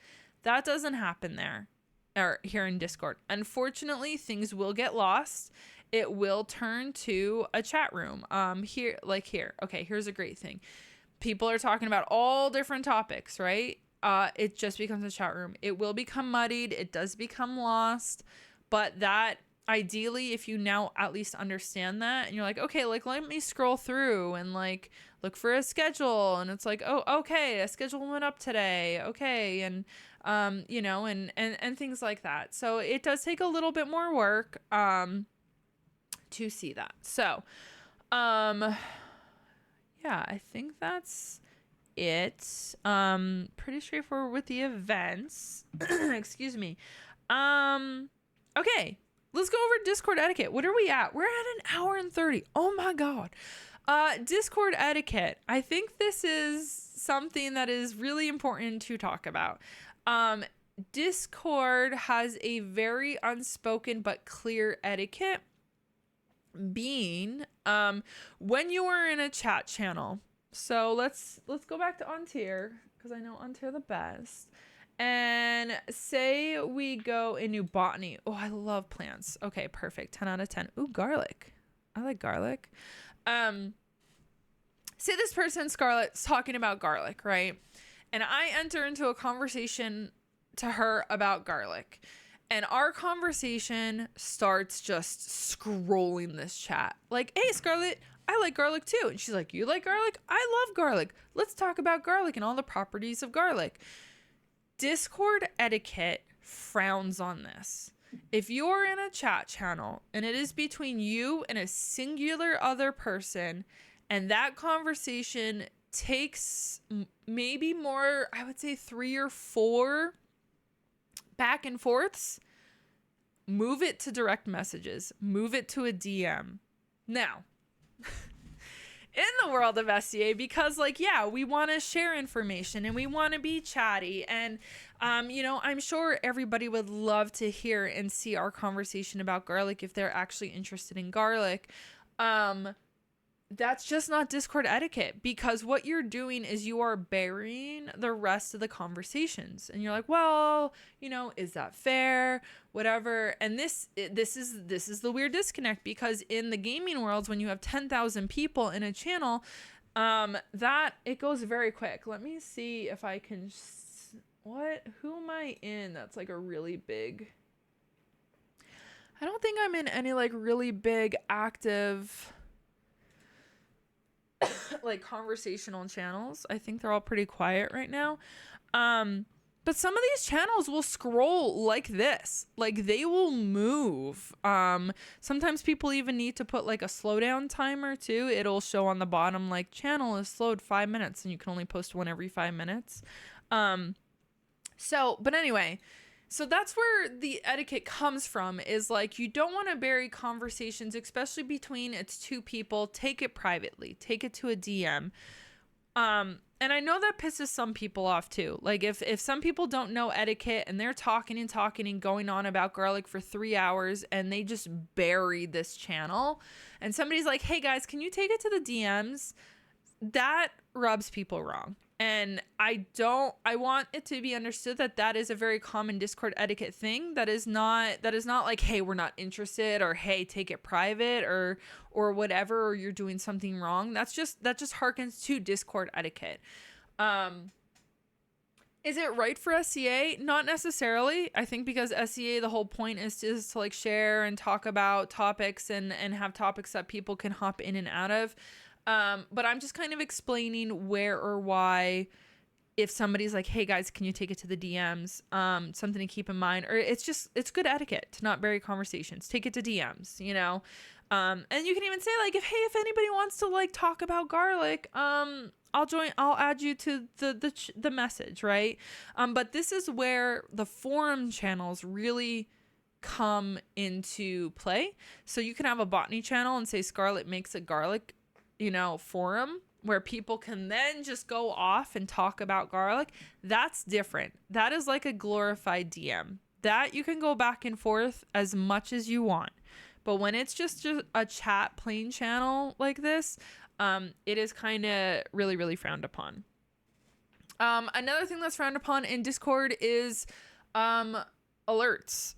That doesn't happen there or here in Discord. Unfortunately, things will get lost. It will turn to a chat room. Here. Okay, here's a great thing. People are talking about all different topics, right? It just becomes a chat room. It will become muddied. It does become lost. But that, ideally, if you now at least understand that and you're like, okay, like let me scroll through and like look for a schedule. And it's like, oh, okay, a schedule went up today. Okay. And, and things like that. So it does take a little bit more work, to see that. So, yeah, I think that's it. Pretty straightforward with the events. Excuse me. Okay, let's go over Discord etiquette. What are we at? We're at an hour and 30. Oh my god. Discord etiquette. I think this is something that is really important to talk about. Discord has a very unspoken but clear etiquette, being when you are in a chat channel. So let's go back to Untier, because I know Untier the best. And say we go into botany. Oh, I love plants. Okay, perfect. 10 out of 10. Ooh, garlic. I like garlic. Say this person, Scarlett's talking about garlic, right? And I enter into a conversation to her about garlic. And our conversation starts just scrolling this chat. Like, hey, Scarlett, I like garlic too. And she's like, you like garlic? I love garlic. Let's talk about garlic and all the properties of garlic. Discord etiquette frowns on this. If you're in a chat channel and it is between you and a singular other person, and that conversation takes maybe more, I would say 3 or 4 back and forths, move it to direct messages, move it to a DM. Now, in the world of SCA, because we want to share information and we want to be chatty, and I'm sure everybody would love to hear and see our conversation about garlic if they're actually interested in garlic. That's just not Discord etiquette, because what you're doing is you are burying the rest of the conversations, and you're like, well, is that fair? Whatever. And this is the weird disconnect, because in the gaming worlds, when you have 10,000 people in a channel, that it goes very quick. Let me see if I can. Who am I in? That's like a really big. I don't think I'm in any like really big active like conversational channels. I think they're all pretty quiet right now. But some of these channels will scroll like this. Like they will move. Sometimes people even need to put like a slowdown timer too. It'll show on the bottom like channel is slowed 5 minutes, and you can only post one every 5 minutes. But anyway, so that's where the etiquette comes from, is like, you don't want to bury conversations, especially between it's 2 people. Take it privately, take it to a DM. And I know that pisses some people off too. Like if some people don't know etiquette and they're talking and going on about garlic for 3 hours and they just bury this channel, and somebody's like, hey guys, can you take it to the DMs? That rubs people wrong. And I want it to be understood that that is a very common Discord etiquette thing. That is not like, hey, we're not interested, or hey, take it private, or whatever, or you're doing something wrong. that just harkens to Discord etiquette. Is it right for SCA? Not necessarily. I think because SCA, the whole point is to like share and talk about topics and have topics that people can hop in and out of. But I'm just kind of explaining where or why, if somebody's like, hey guys, can you take it to the DMs? Something to keep in mind, or it's good etiquette to not bury conversations. Take it to DMs, And you can even say like, if anybody wants to like talk about garlic, I'll add you to the message, right? But this is where the forum channels really come into play. So you can have a botany channel and say Scarlett makes a garlic, forum where people can then just go off and talk about garlic. That's different. That is like a glorified DM. That you can go back and forth as much as you want. But when it's just a chat plain channel like this, it is kind of really, really frowned upon. Another thing that's frowned upon in Discord is alerts.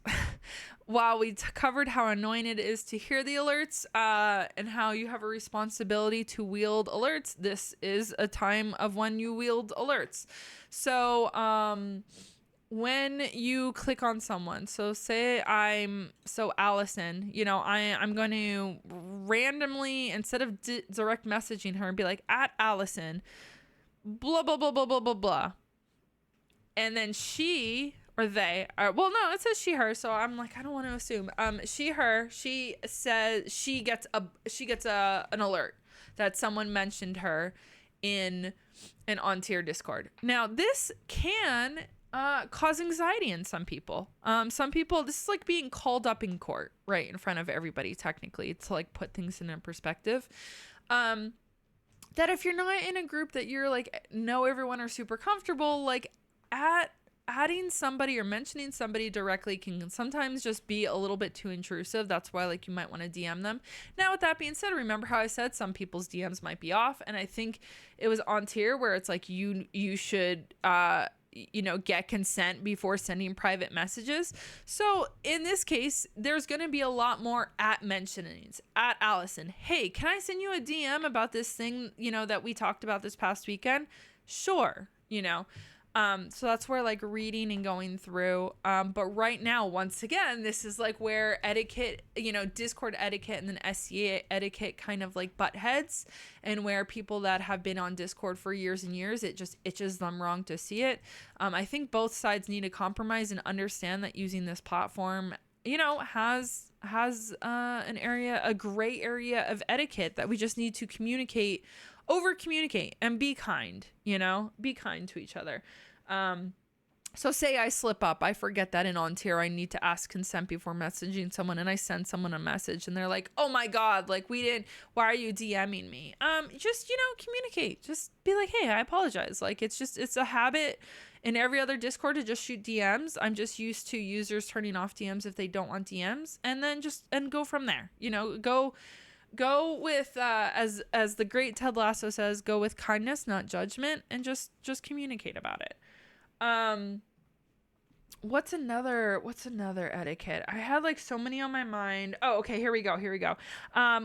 While we covered how annoying it is to hear the alerts and how you have a responsibility to wield alerts, this is a time of when you wield alerts. So when you click on someone, so say Allison, I'm going to randomly, instead of direct messaging her, be like, at Allison, blah, blah, blah, blah, blah, blah, blah. And then she or they are, well, no, it says she, her. So I'm like, I don't want to assume. She says she gets an alert that someone mentioned her in an on-tier Discord. Now, this can cause anxiety in some people. Some people, this is like being called up in court, right, in front of everybody, technically, to like put things in a perspective. That if you're not in a group that you're like know everyone are super comfortable, like adding somebody or mentioning somebody directly can sometimes just be a little bit too intrusive. That's why like you might want to DM them. Now, with that being said, remember how I said some people's DMs might be off, and I think it was on tier where it's like you should get consent before sending private messages. So in this case, there's going to be a lot more at mentionings. At Allison, hey, can I send you a DM about this thing, that we talked about this past weekend? Sure. So that's where like reading and going through. But right now, once again, this is like where etiquette, Discord etiquette and then SCA etiquette kind of like butt heads, and where people that have been on Discord for years and years, it just itches them wrong to see it. I think both sides need to compromise and understand that using this platform, has a gray area of etiquette that we just need to over communicate and be kind, be kind to each other. So say I slip up, I forget that in on tier I need to ask consent before messaging someone, and I send someone a message and they're like, oh my God, like why are you DMing me? Just, communicate, just be like, hey, I apologize. Like, it's a habit in every other Discord to just shoot DMs. I'm just used to users turning off DMs if they don't want DMs, and then and go from there, go with, as the great Ted Lasso says, go with kindness, not judgment, and just communicate about it. What's another etiquette? I had like so many on my mind. Oh, okay. Here we go.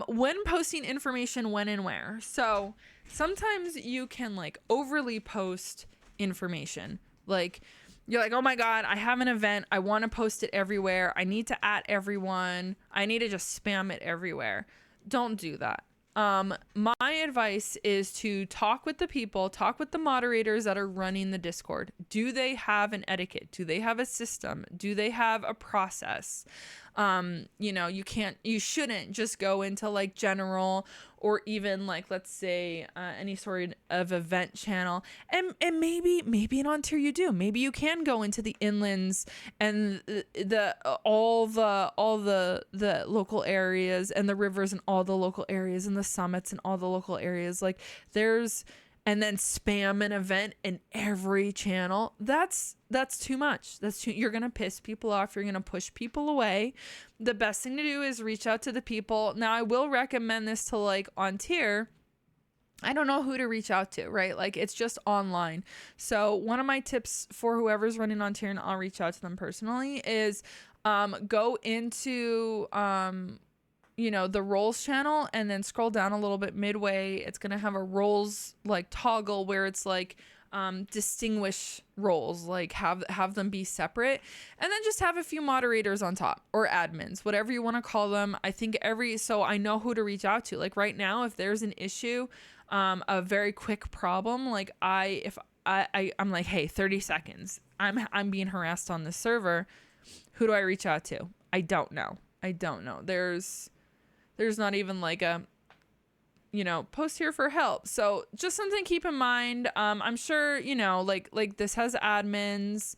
When posting information, when and where. So sometimes you can like overly post information. Like you're like, oh my God, I have an event. I want to post it everywhere. I need to at everyone. I need to just spam it everywhere. Don't do that. My advice is to talk with the moderators that are running the Discord. Do they have an etiquette? Do they have a system? Do they have a process? You shouldn't just go into like general or even like, let's say, any sort of event channel. And maybe in on tier you do. Maybe you can go into the inlands and all the local areas and the rivers and all the local areas and the summits and all the local areas. Like and then spam an event in every channel. That's too much. You're going to piss people off. You're going to push people away. The best thing to do is reach out to the people. Now, I will recommend this to like on tier. I don't know who to reach out to, right? Like it's just online. So one of my tips for whoever's running on tier, and I'll reach out to them personally, is go into the roles channel and then scroll down a little bit midway. It's going to have a roles like toggle where it's like distinguish roles, like have them be separate, and then just have a few moderators on top, or admins, whatever you want to call them. I think so I know who to reach out to. Like right now, if there's an issue, a very quick problem, like I'm like, hey, 30 seconds, I'm being harassed on this server, who do I reach out to? I don't know. There's There's not even like a, post here for help. So just something to keep in mind. I'm sure, like this has admins,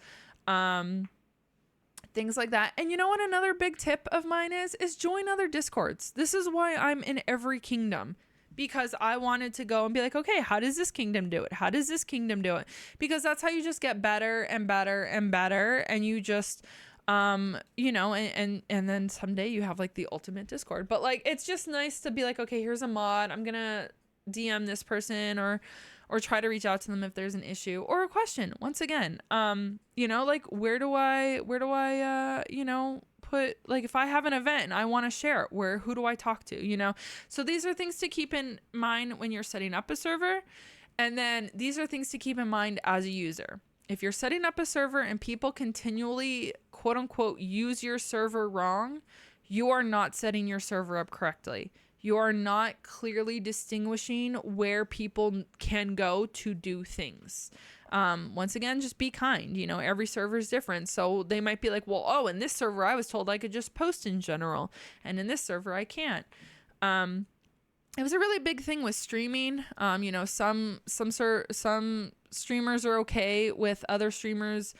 things like that. And you know what another big tip of mine is join other Discords. This is why I'm in every kingdom, because I wanted to go and be like, okay, how does this kingdom do it? How does this kingdom do it? Because that's how you just get better and better and better. And you just, and then someday you have like the ultimate Discord. But like, it's just nice to be like, okay, here's a mod. I'm going to DM this person or try to reach out to them if there's an issue or a question. Once again, like where do I put, like if I have an event and I want to share it, who do I talk to, So these are things to keep in mind when you're setting up a server. And then these are things to keep in mind as a user. If you're setting up a server and people continually, quote unquote, use your server wrong, you are not setting your server up correctly. You are not clearly distinguishing where people can go to do things. Once again, just be kind. Every server is different. So they might be like, well, in this server, I was told I could just post in general. And in this server, I can't. It was a really big thing with streaming. Some streamers are okay with other streamers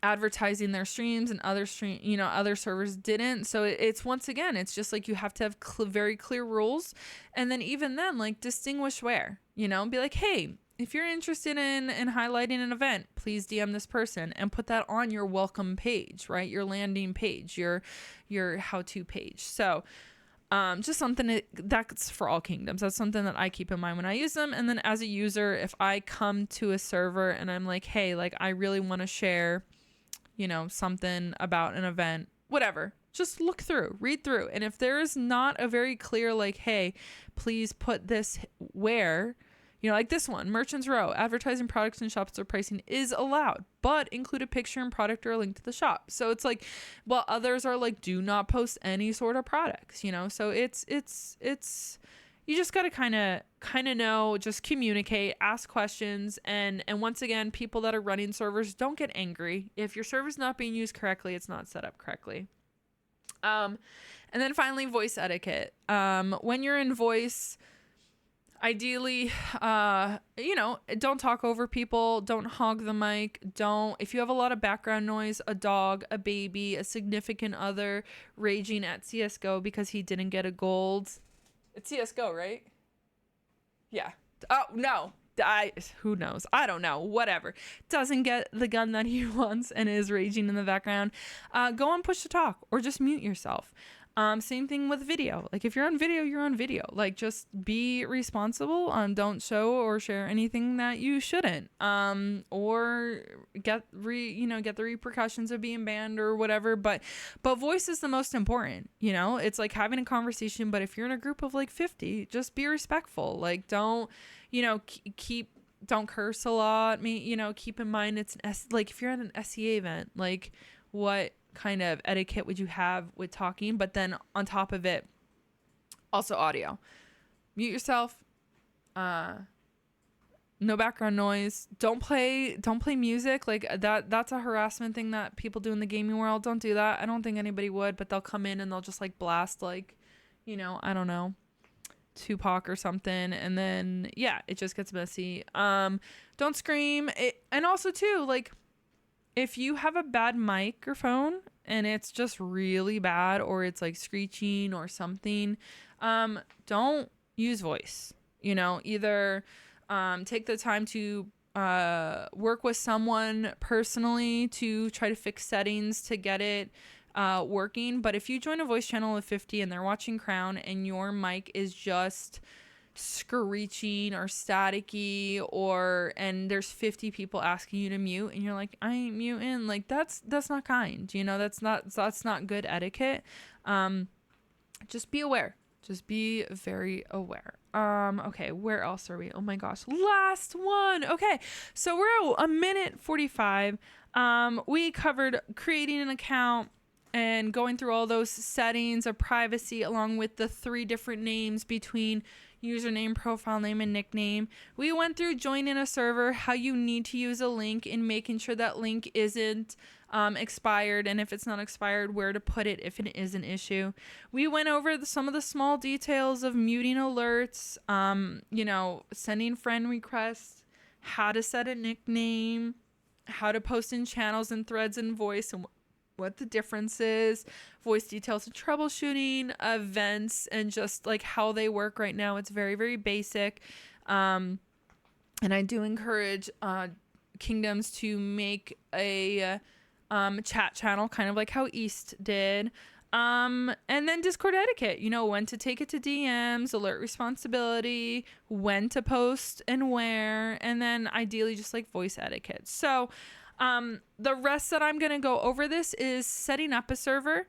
advertising their streams, and other servers didn't. So it's once again, it's just like you have to have very clear rules. And then even then, like distinguish where, be like, hey, if you're interested in highlighting an event, please DM this person and put that on your welcome page, right? Your landing page, your how-to page. So just something that's for all kingdoms. That's something that I keep in mind when I use them. And then as a user, if I come to a server and I'm like, hey, like I really want to share, something about an event, whatever, just read through. And if there is not a very clear, like, hey, please put this where, like this one, Merchants Row, advertising products and shops or pricing is allowed, but include a picture and product or a link to the shop. So it's like, well, others are like, do not post any sort of products, so it's you just got to kind of know, just communicate, ask questions. And once again, people that are running servers, don't get angry. If your server's not being used correctly, it's not set up correctly. And then finally, voice etiquette. When you're in voice, ideally, don't talk over people. Don't hog the mic. If you have a lot of background noise, a dog, a baby, a significant other raging at CSGO because he didn't get a gold. It's CSGO, right? Yeah. Oh, no. Who knows? I don't know. Whatever. Doesn't get the gun that he wants and is raging in the background. Go on push to talk or just mute yourself. Same thing with video. Like if you're on video, you're on video. Like just be responsible. Don't show or share anything that you shouldn't. Or get the repercussions of being banned or whatever. But voice is the most important. It's like having a conversation. But if you're in a group of like 50, just be respectful. Like don't curse a lot. Keep in mind it's like if you're at an SCA event, like what kind of etiquette would you have with talking? But then on top of it, also audio. Mute yourself. No background noise. Don't play music like that. That's a harassment thing that people do in the gaming world. Don't do that. I don't think anybody would, but they'll come in and they'll just like blast like, I don't know, Tupac or something, and then it just gets messy. Don't scream. And also too, like if you have a bad microphone and it's just really bad or it's like screeching or something, don't use voice. Either take the time to work with someone personally to try to fix settings to get it working. But if you join a voice channel of 50 and they're watching Crown and your mic is just screeching or staticky and there's 50 people asking you to mute and you're like, I ain't muting, like that's not kind, that's not good etiquette. Just be aware, just be very aware. Okay, where else are we? Oh my gosh, last one. Okay, so we're a minute 45. We covered creating an account and going through all those settings of privacy along with the 3 different names between username, profile name, and nickname. We went through joining a server, how you need to use a link, and making sure that link isn't expired, and if it's not expired, where to put it if it is an issue. We went over some of the small details of muting alerts, sending friend requests, how to set a nickname, how to post in channels and threads and voice, and what the difference is, voice details and troubleshooting, events, and just like how they work right now. It's very, very basic. And I do encourage kingdoms to make a chat channel, kind of like how East did. And then Discord etiquette, when to take it to DMs, alert responsibility, when to post and where, and then ideally just like voice etiquette. So the rest that I'm going to go over this is setting up a server.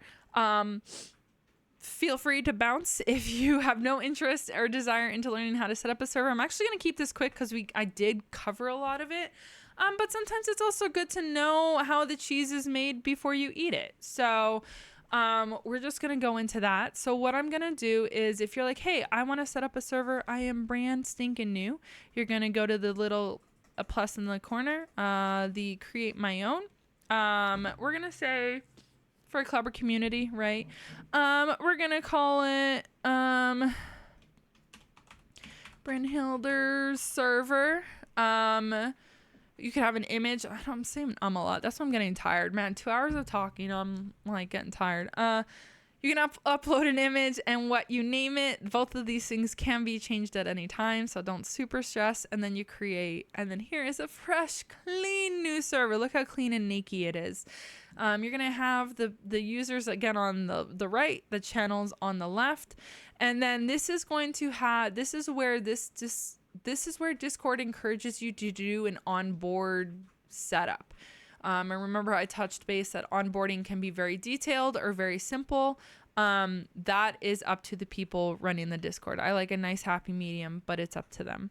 Feel free to bounce if you have no interest or desire into learning how to set up a server. I'm actually going to keep this quick because I did cover a lot of it. But sometimes it's also good to know how the cheese is made before you eat it. So we're just going to go into that. So what I'm going to do is, if you're like, hey, I want to set up a server, I am brand stinking new, you're going to go to the little plus in the corner, the create my own. We're going to say for a Clubber community, right? We're going to call it Brynhilder's server. You could have an image. I'm saying a lot. That's why I'm getting tired, man. 2 hours of talking, I'm like getting tired. You can upload an image and what you name it. Both of these things can be changed at any time, so don't super stress. And then you create. And then here is a fresh, clean new server. Look how clean and naked it is. You're going to have the users again on the right, the channels on the left. And then this is going to have, this is where Discord encourages you to do an onboard setup. And remember, I touched base that onboarding can be very detailed or very simple. That is up to the people running the Discord. I like a nice happy medium, but it's up to them.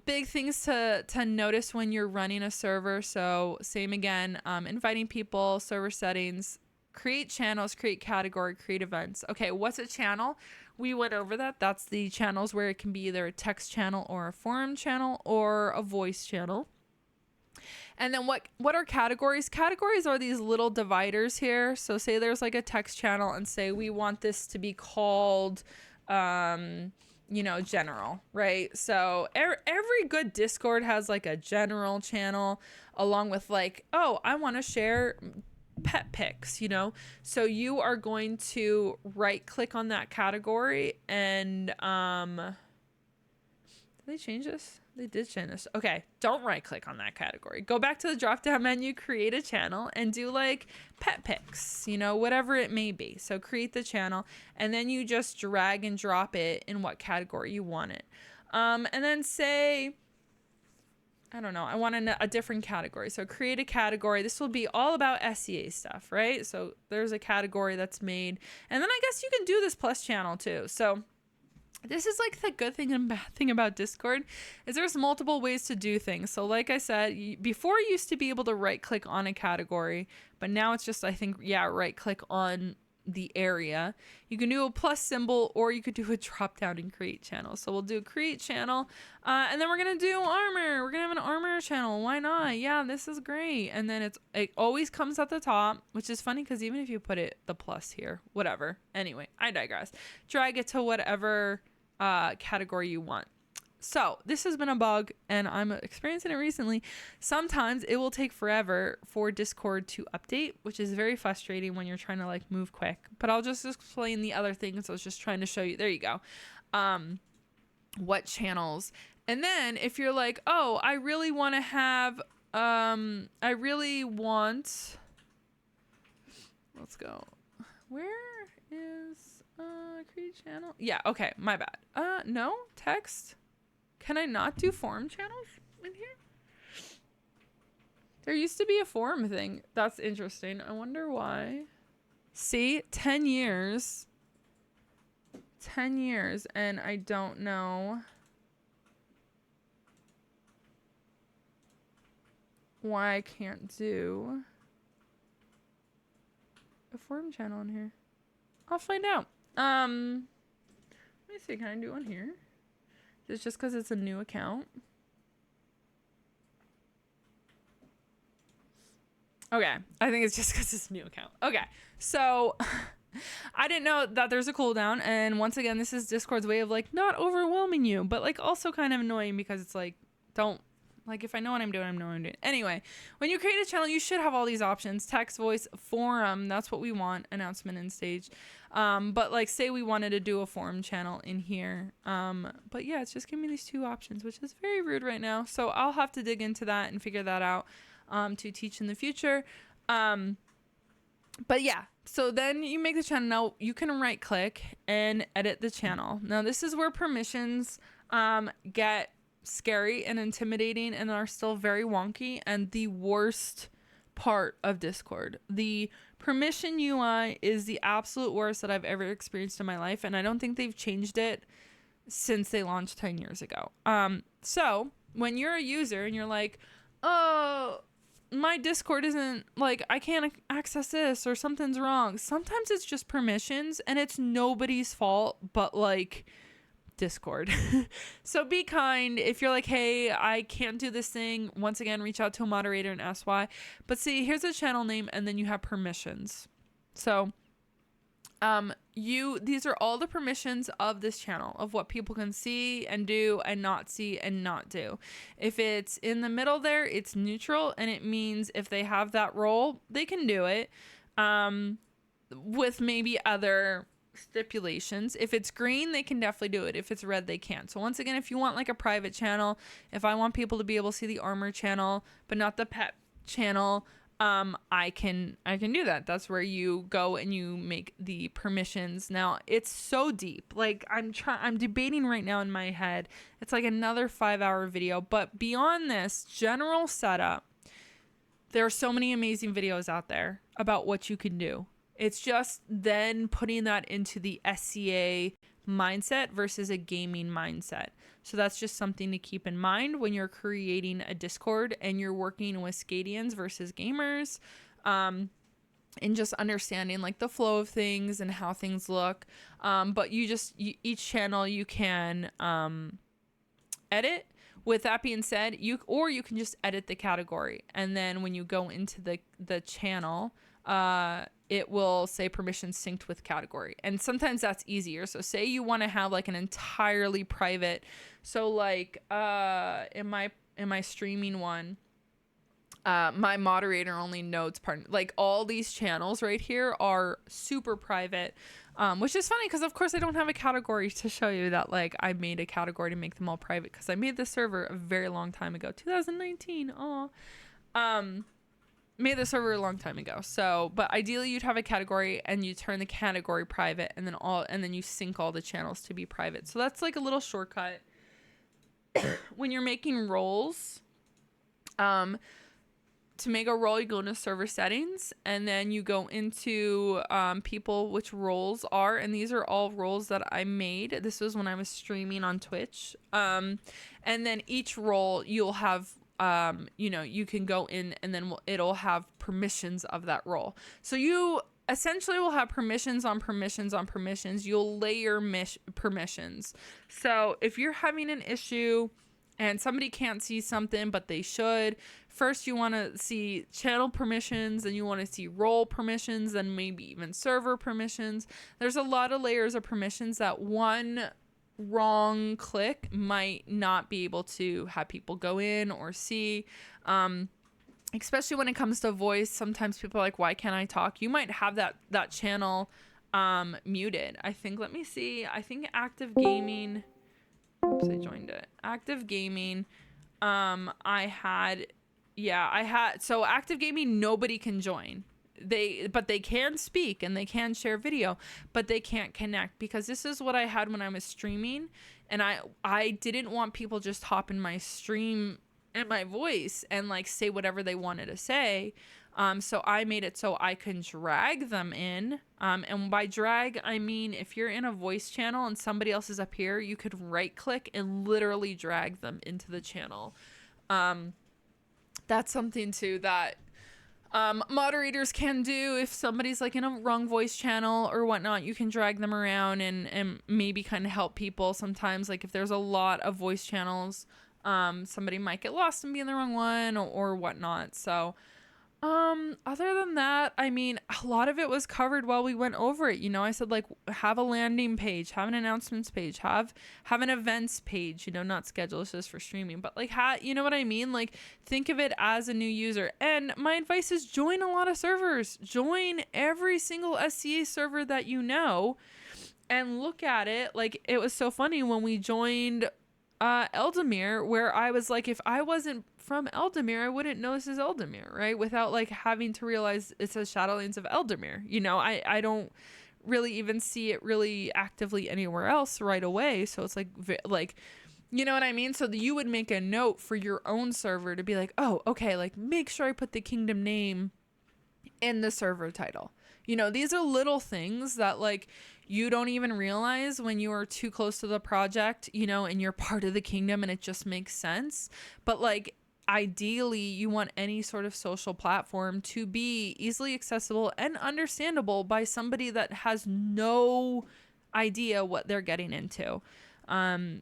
Big things to notice when you're running a server. So same again, inviting people, server settings, create channels, create category, create events. Okay, what's a channel? We went over that. That's the channels where it can be either a text channel or a forum channel or a voice channel. And then what are categories? Categories are these little dividers here. So say there's like a text channel and say we want this to be called, general, right? So every good Discord has like a general channel along with like, oh, I want to share pet pics, So you are going to right click on that category and, did they change this? They did change this. Okay, don't right click on that category. Go back to the drop down menu, create a channel, and do like pet pics, whatever it may be. So create the channel, and then you just drag and drop it in what category you want it. And then say, I don't know, I want a different category. So create a category. This will be all about SCA stuff, right? So there's a category that's made. And then I guess you can do this plus channel too. So this is like the good thing and bad thing about Discord is there's multiple ways to do things. So like I said, before you used to be able to right click on a category, but now it's just, I think, right click on the area. You can do a plus symbol or you could do a drop down and create channel. So we'll do create channel and then we're going to do armor. We're going to have an armor channel. Why not? Yeah, this is great. And then it always comes at the top, which is funny because even if you put the plus here, whatever. Anyway, I digress. Drag it to whatever category you want. So this has been a bug and I'm experiencing it recently. Sometimes it will take forever for Discord to update, which is very frustrating when you're trying to like move quick, but I'll just explain the other things. I was just trying to show you. There you go. What channels. And then if you're like, oh, I really want to have, let's go. Where is, create channel? Yeah. Okay. My bad. No text. Can I not do forum channels in here? There used to be a forum thing. That's interesting. I wonder why. See, 10 years. 10 years and I don't know why I can't do a forum channel in here. I'll find out. Let me see. Can I do one here? Is it just because it's a new account? Okay, I think it's just because it's a new account. Okay, so I didn't know that there's a cooldown, and once again, this is Discord's way of like not overwhelming you, but like also kind of annoying because it's like, don't, like if I know what I'm doing, I know what I'm doing. Anyway, when you create a channel, you should have all these options: text, voice, forum. That's what we want. Announcement and stage. But like say we wanted to do a forum channel in here. But yeah, it's just giving me these two options, which is very rude right now. So I'll have to dig into that and figure that out to teach in the future. But yeah, so then you make the channel. Now you can right click and edit the channel. Now this is where permissions get scary and intimidating and are still very wonky and the worst part of Discord. The permission UI is the absolute worst that I've ever experienced in my life, and I don't think they've changed it since they launched 10 years ago. So when you're a user and you're like, oh, my Discord isn't, like, I can't access this or something's wrong. Sometimes it's just permissions and it's nobody's fault but like Discord. So be kind. If you're like, hey, I can't do this thing, once again, reach out to a moderator and ask why. But see, here's a channel name and then you have permissions. So these are all the permissions of this channel, of what people can see and do and not see and not do. If it's in the middle there, it's neutral, and it means if they have that role, they can do it, with maybe other stipulations. If it's green, they can definitely do it. If it's red, they can't. So once again, if you want like a private channel, if I want people to be able to see the armor channel but not the pet channel, I can do that. That's where you go and you make the permissions. Now it's so deep. Like I'm debating right now in my head. It's like another 5-hour video, but beyond this general setup, there are so many amazing videos out there about what you can do. It's just then putting that into the SCA mindset versus a gaming mindset. So that's just something to keep in mind when you're creating a Discord and you're working with SCAdians versus gamers, and just understanding like the flow of things and how things look. But each channel you can edit. With that being said, you can just edit the category, and then when you go into the channel, it will say permission synced with category. And sometimes that's easier. So say you want to have like an entirely private. So like in my streaming one, my moderator only notes part, like all these channels right here are super private, which is funny because of course I don't have a category to show you that like I made a category to make them all private because I made the server a very long time ago, 2019. Made the server a long time ago. So, but ideally you'd have a category and you turn the category private and then you sync all the channels to be private. So that's like a little shortcut. When you're making roles, to make a role, you go into server settings and then you go into people, which roles are, and these are all roles that I made. This was when I was streaming on Twitch. And then each role you'll have you can go in and then it'll have permissions of that role. So you essentially will have permissions on permissions on permissions. You'll layer permissions. So if you're having an issue and somebody can't see something, but they should, first you want to see channel permissions, then you want to see role permissions, then maybe even server permissions. There's a lot of layers of permissions that one wrong click might not be able to have people go in or see, especially when it comes to voice. Sometimes people are like, why can't I talk? You might have that channel muted. I think, let me see, I think active gaming, oops, I joined it, active gaming, I had so active gaming, nobody can join. But they can speak and they can share video, but they can't connect, because this is what I had when I was streaming, and I didn't want people just hop in my stream and my voice and like say whatever they wanted to say. So I made it so I can drag them in. And by drag, I mean, if you're in a voice channel and somebody else is up here, you could right click and literally drag them into the channel. That's something too that Moderators can do, if somebody's like in a wrong voice channel or whatnot, you can drag them around and maybe kind of help people. Sometimes, like if there's a lot of voice channels, somebody might get lost and be in the wrong one or whatnot. So other than that, I mean, a lot of it was covered while we went over it. You know, I said like have a landing page, have an announcements page, have an events page, you know, not schedule, it's just for streaming, but like you know what I mean? Like think of it as a new user. And my advice is join a lot of servers. Join every single SCA server that you know and look at it. Like it was so funny when we joined Eldamir, where I was like, if I wasn't from Eldamir, I wouldn't know this is Eldamir, right? Without like having to realize it says Shadowlands of Eldamir. You know, I don't really even see it really actively anywhere else right away. So it's like, you know what I mean? So you would make a note for your own server to be like, oh, okay, like make sure I put the kingdom name in the server title. You know, these are little things that like you don't even realize when you are too close to the project, you know, and you're part of the kingdom and it just makes sense. But like ideally you want any sort of social platform to be easily accessible and understandable by somebody that has no idea what they're getting into.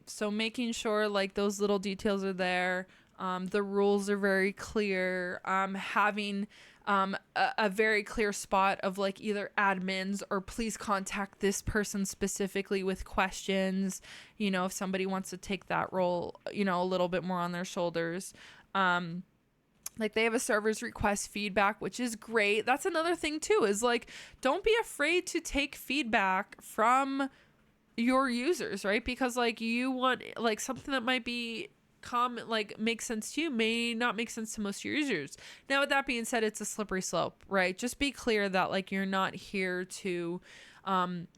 So making sure like those little details are there. The rules are very clear. Having a very clear spot of like either admins or please contact this person specifically with questions, you know, if somebody wants to take that role, you know, a little bit more on their shoulders. Like they have a server's request feedback, which is great. That's another thing too, is like, don't be afraid to take feedback from your users, right? Because like you want like something that might be common, like makes sense to you may not make sense to most users. Now with that being said, it's a slippery slope, right? Just be clear that like you're not here to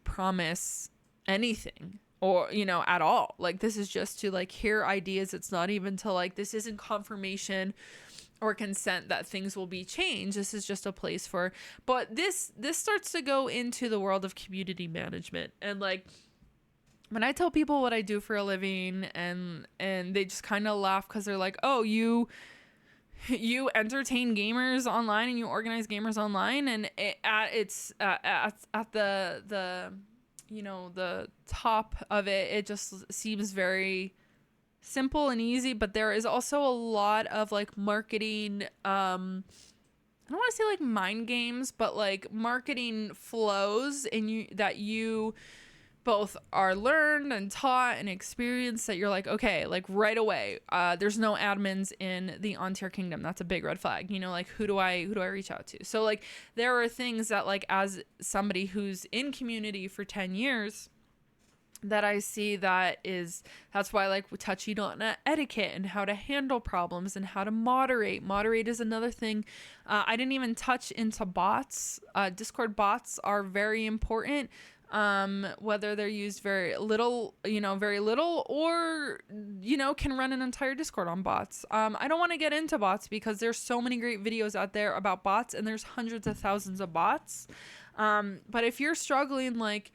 promise anything or, you know, at all. Like this is just to like hear ideas. It's not even to like, this isn't confirmation or consent that things will be changed. This is just a place for, but this starts to go into the world of community management. And like when I tell people what I do for a living and they just kind of laugh because they're like, oh, you entertain gamers online and you organize gamers online, and it's at the you know, the top of it, it just seems very simple and easy, but there is also a lot of like marketing, I don't want to say like mind games, but like marketing flows and you both are learned and taught and experienced that you're like, okay, like right away, there's no admins in the on-tier kingdom. That's a big red flag. You know, like who do I reach out to? So like there are things that like as somebody who's in community for 10 years that I see that's why like we're touching on etiquette and how to handle problems and how to moderate. Moderate is another thing. I didn't even touch into bots. Discord bots are very important. Whether they're used very little or, you know, can run an entire Discord on bots. I don't want to get into bots because there's so many great videos out there about bots and there's hundreds of thousands of bots. But if you're struggling, like,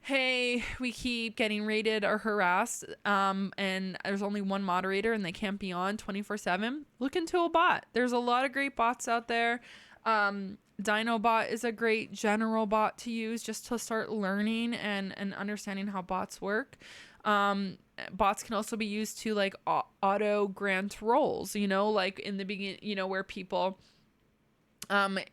hey, we keep getting raided or harassed, and there's only one moderator and they can't be on 24/7, look into a bot. There's a lot of great bots out there. Dinobot is a great general bot to use just to start learning and understanding how bots work. Bots can also be used to like auto grant roles, you know, like in the beginning, you know, where people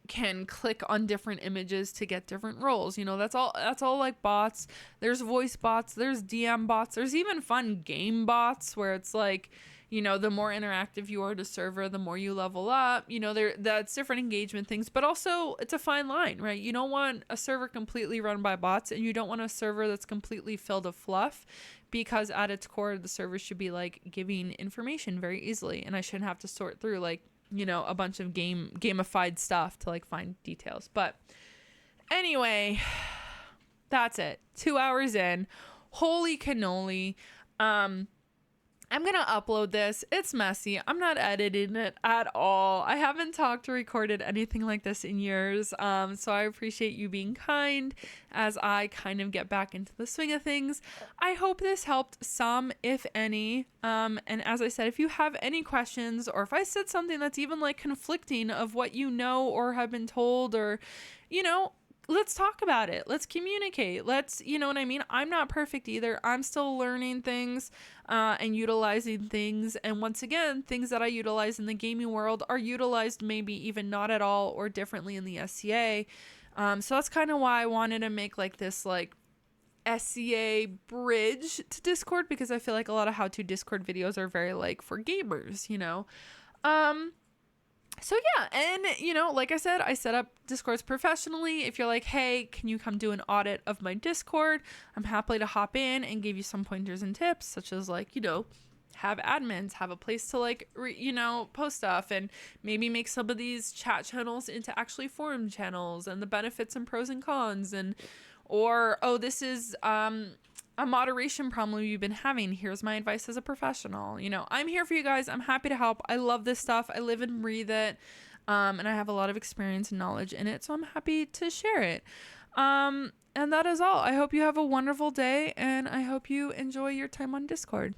can click on different images to get different roles. You know, that's all like bots. There's voice bots, there's DM bots, there's even fun game bots where it's like, you know, the more interactive you are to server, the more you level up. You know, that's different engagement things, but also it's a fine line, right? You don't want a server completely run by bots and you don't want a server that's completely filled of fluff, because at its core, the server should be like giving information very easily. And I shouldn't have to sort through like, you know, a bunch of gamified stuff to like find details. But anyway, that's it. 2 hours in. Holy cannoli. I'm going to upload this. It's messy. I'm not editing it at all. I haven't talked or recorded anything like this in years. So I appreciate you being kind as I kind of get back into the swing of things. I hope this helped some, if any. And as I said, if you have any questions, or if I said something that's even like conflicting of what you know or have been told, or, you know, let's talk about it. Let's communicate. Let's, you know what I mean? I'm not perfect either. I'm still learning things and utilizing things. And once again, things that I utilize in the gaming world are utilized maybe even not at all or differently in the SCA. So that's kind of why I wanted to make like this like SCA bridge to Discord, because I feel like a lot of how-to Discord videos are very like for gamers, you know? So yeah, and you know, like I said, I set up Discords professionally. If you're like, hey, can you come do an audit of my Discord? I'm happy to hop in and give you some pointers and tips, such as like, you know, have admins, have a place to like, post stuff, and maybe make some of these chat channels into actually forum channels, and the benefits and pros and cons, and or, oh, this is a moderation problem you've been having. Here's my advice as a professional. You know, I'm here for you guys. I'm happy to help. I love this stuff. I live and breathe it. And I have a lot of experience and knowledge in it. So I'm happy to share it. And that is all. I hope you have a wonderful day, and I hope you enjoy your time on Discord.